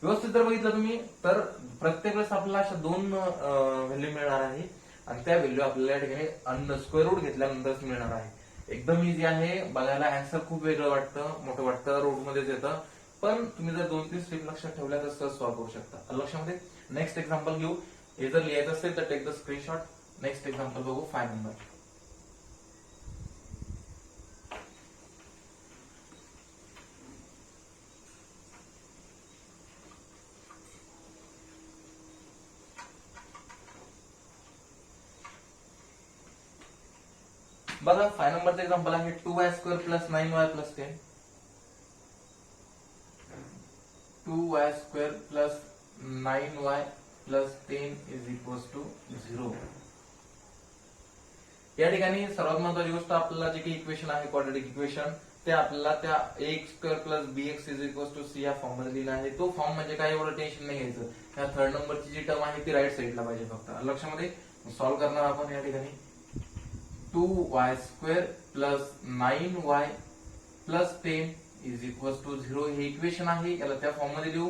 व्यवस्थित जर बघितलं तुम्ही तर प्रत्येक वेळेस आपल्याला अशा दोन व्हॅल्यू मिळणार आहे आणि त्या व्हॅल्यू आपल्याला या ठिकाणी स्क्वेअर रूट घेतल्यानंतरच मिळणार आहे. एकदम इझी आहे बघायला, आन्सर खूप वेगळं वाटतं, मोठं वाटतं, रूट मध्येच येतं, पण तुम्ही जर 2-3 स्टेप लक्षात ठेवल्या तर सहज सॉल्व्ह करू शकता. लक्षामध्ये नेक्स्ट एक्झाम्पल घेऊ. हे जर लिहायचं असेल तर take the screenshot. Next example बघू 5 नंबर. बघा 5 नंबरचं एक्झाम्पल आहे 2y² plus 9y plus 10. 2y² plus 9y plus 10 is equals to 0. या ठिकाणी सर्वात महत्वाची गोष्ट, आपल्याला जे काही इक्वेशन आहे क्वाड्रॅटिक इक्वेशन, ते आपल्याला त्या ax² plus bx is equals to c या फॉर्म मध्ये लिहिला आहे. तो फॉर्म म्हणजे काय एवढं टेन्शन नाही घ्यायचं. त्या थर्ड नंबरची जी टर्म आहे ती राईट साईडला पाहिजे फक्त. लक्षामध्ये सॉल्व्ह करणार आपण या ठिकाणी 2y² plus 9y plus 10 is equals to 0 हे इक्वेशन आहे, याला त्या फॉर्म मध्ये लिहू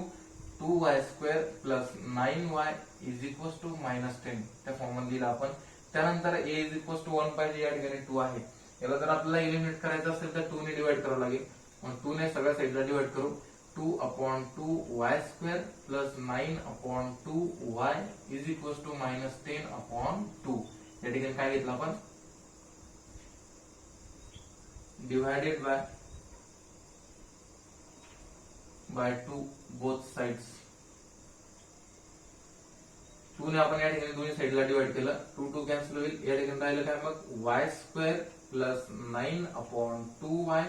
2y² plus 9y is equals to -10 त्या फॉर्म मध्ये लिहिला आपण. त्यानंतर a इज इक्वल्स टू 1 पाहिजे, या ठिकाणी 2 आहे. याला जर आपल्याला एलिमिनेट करायचं असेल तर 2 ने डिवाइड करावं लागेल. मग 2 ने सगळ्या साईडला डिवाइड करू 2/2y² plus 9/2y is equals to -10/2. या ठिकाणी काय घेतलं आपण डिवाइडेड बाय 2 बोथ साइड्स. 2 ने आपण या ठिकाणी दोन्ही साइडला डिवाइड केलं, 2 कॅन्सल होईल. या ठिकाणी राहिलं काय मग y² plus 9/2y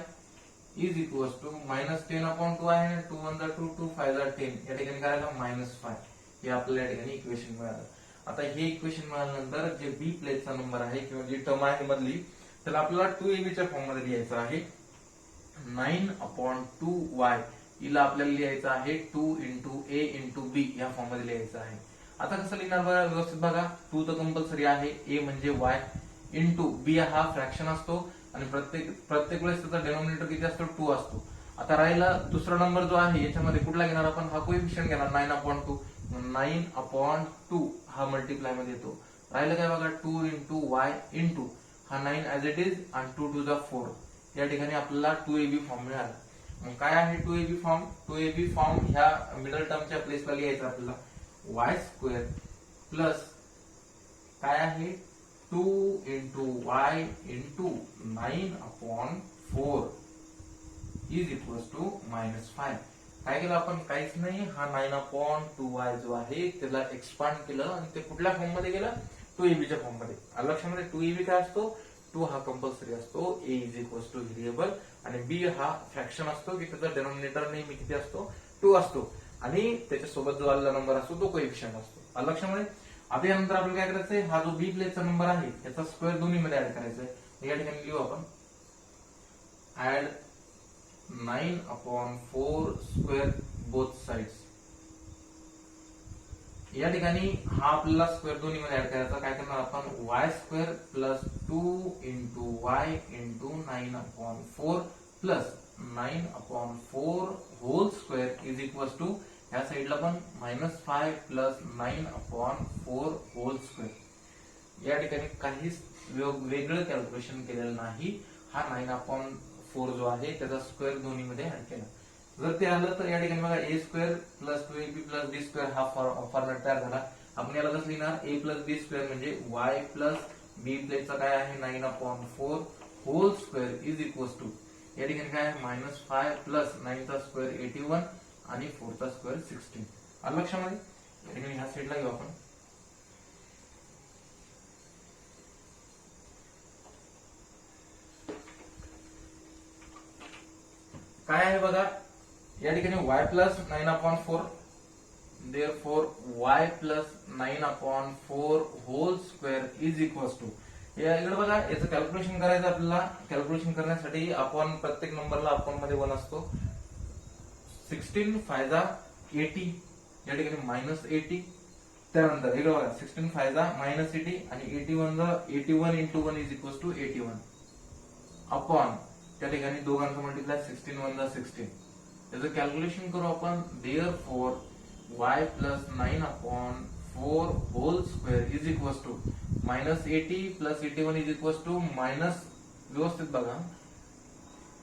is equals to -10/2 आहे. 2 1 2 2 5 10. या ठिकाणी काय आलं -5. हे आपल्याला या ठिकाणी इक्वेशन मिळालं. आता हे इक्वेशन मिळाल्यानंतर जे बी प्लेटचा नंबर आहे किंवा जी टर्म आहे मधली, तर आपल्याला 2ab च्या फॉर्म मध्ये लिहायचं आहे. 9/2y हिला आपल्याला लिहायचं आहे 2 × a × b या फॉर्म मध्ये लिहायचं आहे. आता कसं लिहिणार बघा, व्यवस्थित बघा. 2 तर कंपल्सरी आहे, a म्हणजे y इंटू b हा फ्रॅक्शन असतो आणि प्रत्येक वेळेस त्याचा डिनॉमिनेटर किती असतो 2 असतो. आता राहिला दुसरा नंबर जो आहे याच्यामध्ये कुठला घेणार आपण, हा कोएफिशियंट घेणार 9/2. 9/2 हा मल्टिप्लाय मध्ये येतो. राहिलं काय बघा 2 × y इंटू हा 9 ऍज इट इज आणि 2 to the 4. या ठिकाणी आपल्याला 2ab फॉर्म मिळाला. मग काय आहे 2ab फॉर्म, 2ab फॉर्म ह्या मिडल टर्मच्या प्लेसला लिहायचं आपल्याला y² प्लस काय आहे 2 × y into 9/4 is equals to -5. काय केलं आपण, काहीच नाही, हा 9/2y जो आहे त्याला एक्सपांड केलं आणि ते कुठल्या फॉर्म मध्ये गेलं 2ab च्या फॉर्म मध्ये. लक्षामध्ये 2ab काय असतो, 2 हा कंपल्सरी असतो, a is equals two variable आणि b हा फ्रॅक्शन असतो की त्याचा डिनॉमिनेटर नेहमी किती असतो 2 असतो. आणि त्याच्यासोबत जो आलेला नंबर असतो तो कोएफिशियंट असतो. आलं लक्षामध्ये. आता यानंतर आपल्याला काय करायचंय, हा जो बी प्लेसचा नंबर आहे याचा स्क्वेअर दोन्ही मध्ये ऍड करायचा आहे. या ठिकाणी लिहू आपण ऍड 9/4 स्क्वेअर बोथ साइड्स. या ठिकाणी हा आपल्याला स्क्वेअर दोन्ही मध्ये ऍड करायचा. काय करणार आपण, y square plus 2 into y into 9/4 plus 9/4 whole square is equal to ह्या साईडला पण -5 प्लस 9/4 होल स्क्वेअर. या ठिकाणी काहीच वेगळं कॅल्क्युलेशन केलेलं नाही. हा 9/4 जो आहे त्याचा स्क्वेअर दोन्ही मध्ये ऍड केला. जर ते आलं तर या ठिकाणी बघा a square plus 2ab plus B square हा फॉर्मॅट तयार झाला. आपण याला कसं लिहिणार, ए प्लस बी स्क्वेअर म्हणजे वाय प्लस बी प्लेसचा काय आहे 9/4 whole square is equal to या ठिकाणी काय आहे -5 प्लस 9चा स्क्वेअर 81 आणि 4चा स्क्वेअर 16. आलं लक्षामध्ये. या ठिकाणी ह्या साईडला घेऊ आपण. काय आहे बघा, या ठिकाणी y plus 9/4 therefore y plus 9/4 whole square is equal to या इकडे बघा याचं कॅल्क्युलेशन करायचं आपल्याला. कॅल्क्युलेशन करण्यासाठी आपण प्रत्येक नंबरला आपण मध्ये 1 असतो. 16 5 जा 80 या ठिकाणी -80. त्यानंतर इकडे बघा 16 5 जा -80 आणि 81 जा 81 into 1 is equal to 81 upon त्या ठिकाणी दोघांचं मल्टिप्लाय 16 1 जा 16. त्याचं कॅल्क्युलेशन करू आपण. Therefore y plus 9/4 whole square is equal to -80 plus 81 is equal to minus, व्यवस्थित बघा,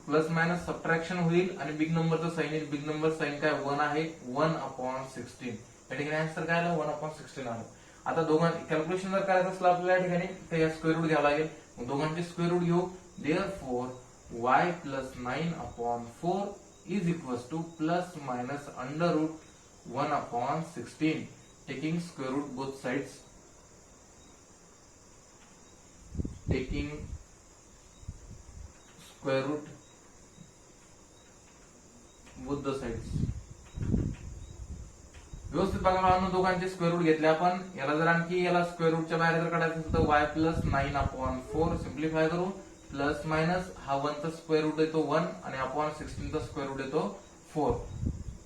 प्लस मायनस सबट्रॅक्शन होईल आणि बिग नंबरचं साइन येईल. बिग नंबर साइन काय 1 आहे 1/16. या ठिकाणी आन्सर काय आलं 1/16 आलं. आता दोघांनी कॅल्क्युलेशन जर करायचं असलं आपल्याला या ठिकाणी तर या स्क्वेअर रूट घ्यावं लागेल. दोघांचे स्क्वेअर रूट घेऊ. Therefore y plus 9/4 is equals to plus minus under root 1/16 taking square root both sides. Taking square root both the sides. व्यवस्थित बघा मला दोघांचे स्क्वेअर रूट घेतले आपण. याला जर आणखी याला स्क्वेअर रूटच्या बाहेर जर काढायचं असेल तर y प्लस 9/4 सिम्प्लिफाय करू. प्लस मायनस हा 1चा स्क्वेअर रूट येतो 1 आणि अपॉन 16चा स्क्वेअर रूट येतो 4.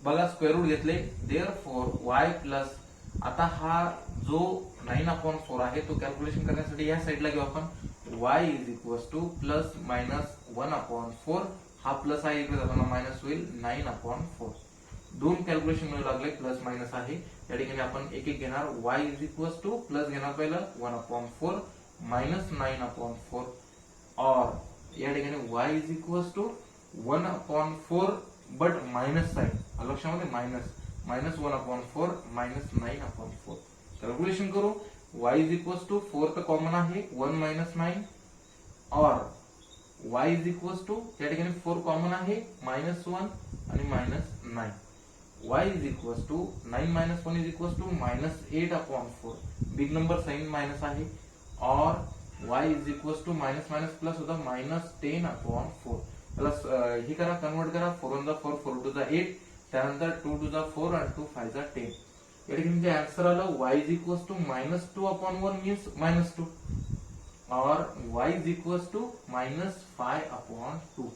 बघा स्क्वेअर रूट घेतले. देअरफॉर y प्लस, आता हा जो 9/4 आहे तो कॅल्क्युलेशन करण्यासाठी या साईडला घेऊ आपण. y is equal to plus minus 1/4 हा प्लस आहे इकडे जाताना मायनस होईल 9/4. दोन कॅल्क्युलेशन मिळू लागले प्लस मायनस आहे. या ठिकाणी आपण एक एक घेणार. y is equal to plus घेणार पहिलं 1/4 मायनस 9/4 और या ठिकाणी y is equal to 1/4 but minus sign लक्षामध्ये मायनस 1/4 मायनस 9/4. कॅल्क्युलेशन करू. y इज इक्वल टू 4 तर कॉमन आहे 1 मायनस 9 और y इज इक्वल टू या ठिकाणी 4 कॉमन आहे -1 आणि -9. y is equal to 9 minus 1 is equal to -8/4. Big number sign minus आहे और y is equal to minus minus plus होता -10/4. प्लस ही करा, कन्वर्ट करा. 4 1 जा 4 4 2 जा 8 त्यानंतर 2 2 जा 4 आणि 2 5 जा 10. या ठिकाणी जे आन्सर आलं y is equal to -2/1 means -2 और y इज इक्वल टू -5/2.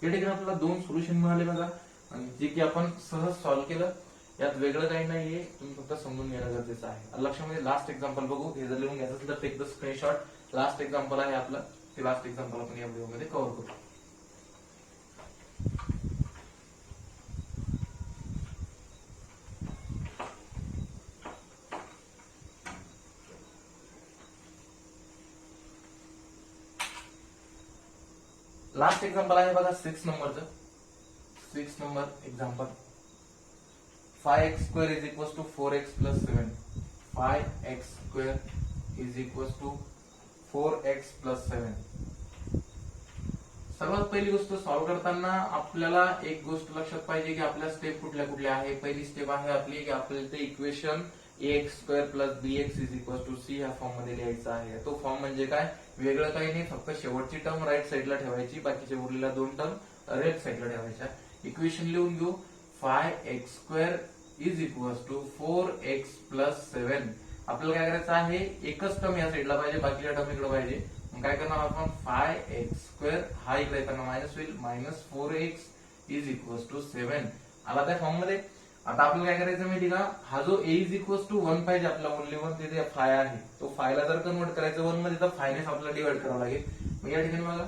या ठिकाणी आपल्याला दोन सोल्युशन मिळाले बघा आणि जे की आपण सहज सॉल्व्ह केलं. यात वेगळं काही नाहीये, तुम्ही फक्त समजून घेणं गरजेचं आहे. लक्षामध्ये लास्ट एक्झाम्पल बघू. हे जर लिहून घ्यायचं असेल तर take the screenshot. Last example आहे आपलं, ते लास्ट एक्झाम्पल आपण या व्हिडिओमध्ये कव्हर करू. लास्ट एक्झाम्पल आहे बघा 6 नंबरचं. 6 number example. 5x² is equal to 4x plus 7. 5x² is equal to 4x plus 7. सर्वात पहिली गोष्ट सॉल्व्ह करताना आपल्याला एक गोष्ट लक्षात पाहिजे की आपल्या स्टेप कुठल्या कुठल्या आहे. पहिली स्टेप आहे आपली की आपल्याला ते equation ax² plus bx is equal to c ह्या फॉर्म मध्ये लिहायचा आहे. तो फॉर्म म्हणजे काय, वेगळं काही नाही, फक्त शेवटची टर्म राईट साईडला ठेवायची, बाकीच्या उरलेल्या दोन टर्म लेफ्ट साईडला ठेवायच्या. इक्वेशन लिहून घेऊ. 5x² is equal to 4x plus 7. आपल्याला काय करायचं आहे, एकच टर्म या साईडला पाहिजे, बाकीच्या टर्म इकडे पाहिजे. मग काय करणार आपण, 5x2 हा इकडे येताना मायनस होईल, minus 4x is equal to 7 आला त्या फॉर्म मध्ये. आता आपल्याला काय करायचं माहिती का, हा जो a इज इक्वल टू 1 पाहिजे आपला, ओनली 1 तिथे 5 आहे, तो 5 ला जर कन्वर्ट करायचं 1 मध्ये तर 5 ने आपल्याला डिवाइड करावं लागेल. मग या ठिकाणी बघा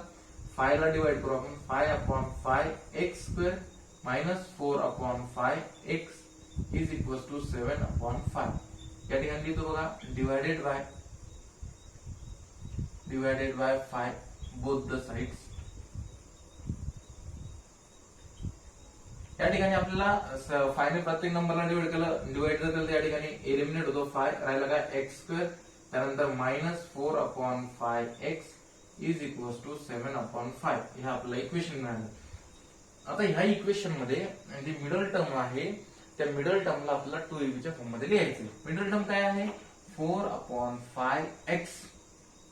5 ला डिवाइड करू आपण, 5/5 x² minus 4/5x is equal to 7/5. या ठिकाणी लिहितो बघा, divided by 5 both the sides. या ठिकाणी आपल्याला 5 ने प्रत्येक नंबरला डिवाइड जर केलं तर या ठिकाणी एलिमिनेट होतो 5, राहिला काय x², त्यानंतर minus 4/5x is equal to 7/5. हे आपलं इक्वेशन मिळालं. आता ह्या इक्वेशन मध्ये जी मिडल टर्म आहे त्या मिडल टर्मला आपल्याला 2ab च्या फॉर्म मध्ये लिहायचं. मिडल टर्म काय आहे, 4/5x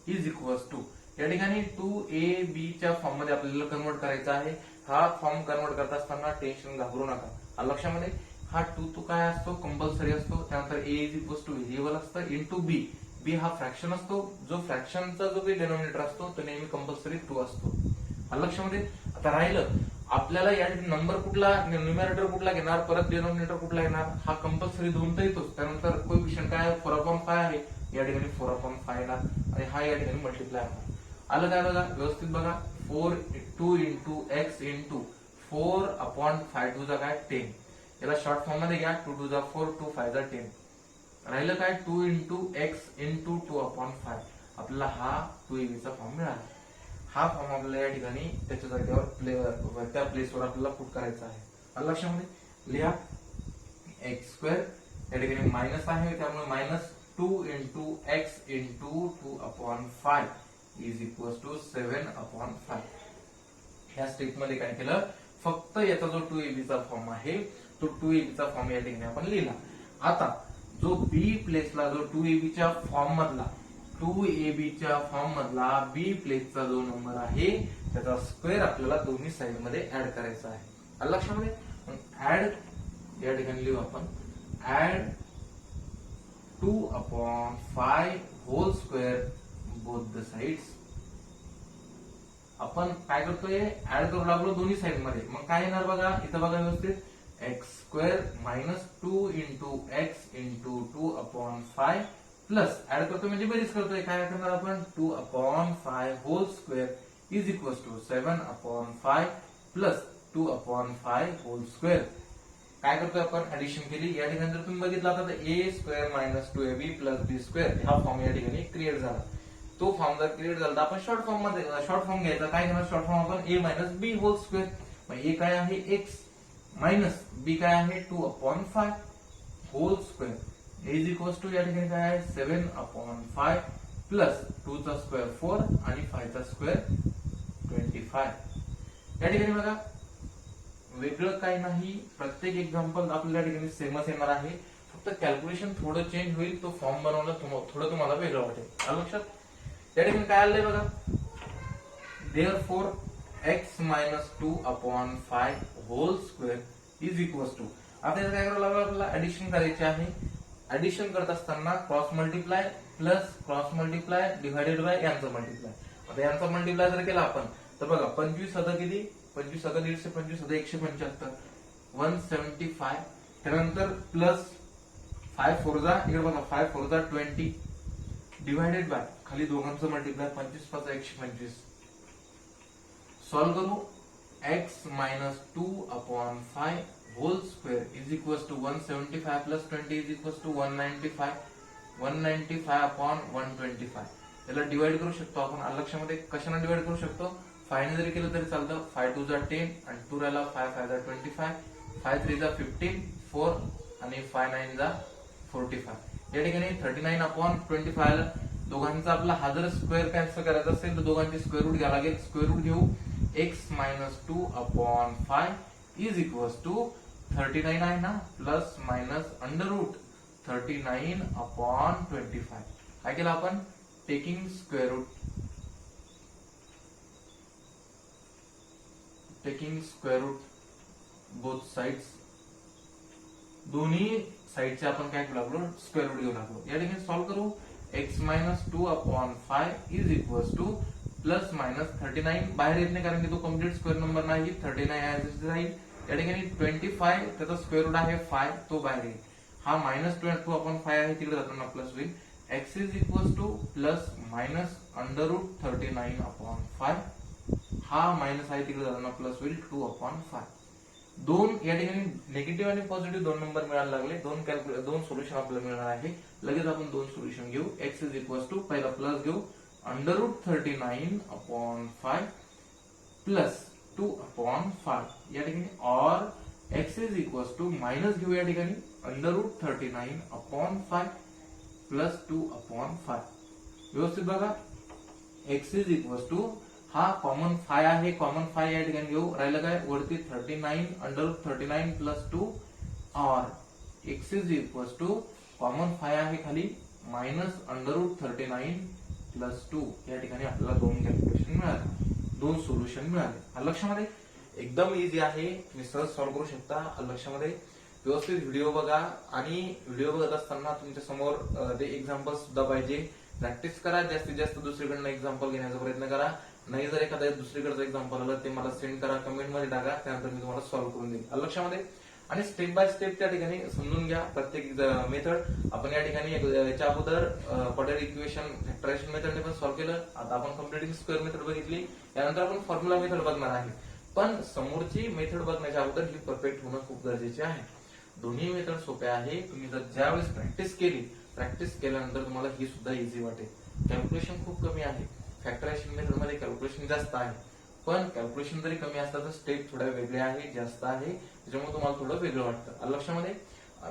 इज इक्वल टू, या ठिकाणी 2ab च्या फॉर्म मध्ये आपल्याला कन्वर्ट करायचा आहे. हा फॉर्म कन्वर्ट करत असताना टेन्शन घाबरू नका. लक्षामध्ये हा 2 तो काय असतो, कंपल्सरी असतो. त्यानंतर a is equal to variable असतं इंटू b. b हा फ्रॅक्शन असतो, जो फ्रॅक्शनचा जो काही डिनॉमिनेटर असतो तो नेहमी कंपल्सरी 2 असतो. लक्षामध्ये. आता राहिलं आपल्याला या नंबर कुठला, न्यूमरेटर कुठला घेणार, परत डिनॉमिनेटर कुठला घेणार, हा कंपल्सरी 2 तर येतोच. त्यानंतर कोएफिशियंट काय आहे, 4/5 आहे, या ठिकाणी 4/5 येणार आणि हा या ठिकाणी मल्टिप्लाय होणार. आलं काय बघा, व्यवस्थित बघा. 2 इंटू एक्स इंटू 4/5 टू चा काय 10, याला शॉर्ट फॉर्म मध्ये घ्या, 2 2 4, 2 5 10. राहिलं काय, 2 इंटू एक्स इंटू 2/5. आपल्याला हा 2ab चा फॉर्म मिळाला. हा फॉर्म आपल्याला या ठिकाणी त्याच्या जागेवर त्या प्लेसवर आपल्याला पुट करायचा आहे. लक्षामध्ये लिहा, x², या ठिकाणी मायनस आहे त्यामुळे minus 2 into x into 2/5 is equal to 7/5. ह्या स्टेप मध्ये काय केलं, फक्त याचा जो 2ab चा फॉर्म आहे तो 2ab चा फॉर्म या ठिकाणी आपण लिहिला. आता जो बी प्लेसला जो 2ab च्या फॉर्म मधला बी प्लेसचा जो नंबर आहे त्याचा स्क्वेअर आपल्याला दोन्ही साइड मध्ये ऍड करायचा आहे. लक्षामध्ये ऍड या ठिकाणी लिहू आपण, add 2/5 whole square both the sides. आपण काय करतोय, ऍड करू लागलो दोन्ही साइड मध्ये. मग काय येणार बघा, इथं बघा व्यवस्थित, x² minus 2 into x into 2/5 plus add करतोय म्हणजे बेरीज करतोय. काय करणार आपण, 2/5 whole square is equal to 7/5 plus 2/5 whole square. काय करतोय आपण, ऍडिशन केली. या ठिकाणी जर तुम्ही बघितलं तर a² minus 2ab plus b² हा फॉर्म या ठिकाणी क्रिएट झाला. तो फॉर्म जर क्रिएट झाला तर आपण शॉर्ट फॉर्म घ्यायचा. काय घेणार शॉर्ट फॉर्म आपण, a minus b whole square. मग a काय आहे x मायनस b काय आहे 2/5 whole square is equal to, या ठिकाणी काय आहे 7/5 प्लस 2 चा स्क्वेअर 4 आणि 5 चा स्क्वेअर 25. या ठिकाणी बघा वेगळं काही नाही, प्रत्येक एक्झाम्पल आपल्या ठिकाणी सेमच येणार आहे. फक्त कॅल्क्युलेशन थोडं चेंज होईल, तो फॉर्म बनवलं थोडं तुम्हाला वेगळं वाटेल. लक्षात. या ठिकाणी काय आलंय बघा, therefore x minus 2/5 whole square is equal to. आता काय करावं लागलं, आपल्याला ऍडिशन करायची आहे. ऍडिशन करत असताना cross multiply plus cross multiply divided by यांचा मल्टिप्लाय. आता यांचा मल्टिप्लाय जर केला आपण तर बघा 25 अधिक किती, 25 अधिक 125 अधिक 175 175. त्यानंतर प्लस 5 4 जा, इकडे बघा 5 4 जा 20 डिवायडेड बाय खाली दोघांचं मल्टिप्लाय 25 5 125. सॉल्व करू, x minus 2/5 whole square is equal to 175 plus 20 is equal to 195 195/125. याला डिवाइड करू शकतो आपण. लक्षामध्ये कशाने डिवाइड करू शकतो, 5 ने जरी केलं तरी चालतं. 5 2 जा 10 आणि 2 राहिला 5 5 जा 25 5 3 जा 15 4 आणि 5 9 जा 45. या ठिकाणी 39/25 दोघांचा आपला हा जर स्क्वेअर कॅन्सल करायचा असेल तर दोघांची स्क्वेअर रूट घ्यावं लागेल. स्क्वेअर रूट घेऊ, x minus 2/5 is equal to 39 आहे ना, प्लस मायनस अंडर रूट 39/25. काय केलं आपण, taking square root both sides दोन्ही साईडचे आपण काय करू लागलो, स्क्वेअर रूट घेऊ लागलो. या ठिकाणी सॉल्व्ह करू. X minus 2/5 is equal to plus minus 39 बाहेर येत नाही कारण की तो कम्प्लीट स्क्वेअर नंबर नाही. 39 ऍज इट राहील. या ठिकाणी 25 त्याचा स्क्वेअर रूट आहे 5 तो बाहेर येईल. हा मायनस 2/5 आहे तिकडे जाताना प्लस होईल. X is equal to plus minus under root 39/5 हा मायनस आहे तिकडे जाताना प्लस होईल 2/5. दोन या ठिकाणी निगेटिव्ह आणि पॉझिटिव्ह दोन नंबर मिळायला लागले. दोन सोल्युशन आपल्याला मिळणार आहे. लगेच आपण दोन सोल्युशन घेऊ. एक्स इज इक्वल टू पहिला प्लस घेऊ अंडर रूट 39/5 प्लस 2/5 या ठिकाणी और x is equal to minus घेऊ या ठिकाणी अंडर रूट 39/5 प्लस 2/5. व्यवस्थित बघा. एक्स इज इक्वल टू हा कॉमन 5 आहे. कॉमन 5 या ठिकाणी घेऊ. राहिलं काय वरती 39 अंडर रूट 39 प्लस 2 और x is equal to common 5 आहे खाली मायनस अंडर रूट 39 प्लस 2 या ठिकाणी आपल्याला दोन कॅल्क्युलेशन मिळाले, दोन सोल्युशन मिळाले. लक्षामध्ये एकदम इझी आहे. तुम्ही सहज सॉल्व्ह करू शकता. लक्षामध्ये व्यवस्थित व्हिडिओ बघा आणि व्हिडिओ बघत असताना तुमच्या समोर ते एक्झाम्पल सुद्धा पाहिजे. प्रॅक्टिस करा. जास्तीत जास्त दुसरीकडनं एक्झाम्पल घेण्याचा प्रयत्न करा. नाही जर एखाद्या दुसरीकडचं एक्झाम्पल आलं ते मला सेंड करा, कमेंट मध्ये टाका. त्यानंतर मी तुम्हाला सॉल्व्ह करून देईन. लक्षामध्ये आणि स्टेप बाय स्टेप त्या ठिकाणी समजून घ्या प्रत्येक मेथड. आपण या ठिकाणी याच्या अगोदर क्वाड्रॅटिक इक्वेशन फॅक्टरायझेशन मेथडने पण सॉल्व्ह केलं. आता आपण कम्प्लिटिंग स्क्वेअर मेथड बघितली. यानंतर आपण फॉर्म्युला मेथड बघणार आहे. पण समोरची मेथड बघण्याच्या अगोदर ही परफेक्ट होणं खूप गरजेचे आहे. दोन्ही मेथड सोप्या आहे. तुम्ही जर ज्यावेळेस प्रॅक्टिस केल्यानंतर तुम्हाला ही सुद्धा इझी वाटेल. कॅल्क्युलेशन खूप कमी आहे. फॅक्टरायझेशन मेथड मध्ये कॅल्क्युलेशन जास्त आहे. पण कॅल्क्युलेशन जरी कमी असतात तर स्टेप थोड्या वेगळ्या आहे, जास्त आहे. त्याच्यामुळे तुम्हाला थोडं वेगळं वाटतं. लक्षामध्ये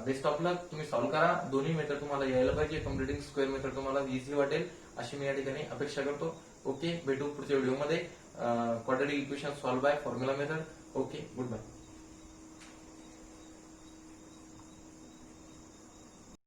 बेस्ट ऑफ लक. तुम्ही सॉल्व्ह करा. दोन्ही मेथड तुम्हाला यायला पाहिजे. कम्प्लिटिंग स्क्वेअर मेथड तुम्हाला इझी वाटेल अशी मी या ठिकाणी अपेक्षा करतो. ओके, भेटू पुढच्या व्हिडिओमध्ये. Quadratic equation solve by formula method. Okay, good bye.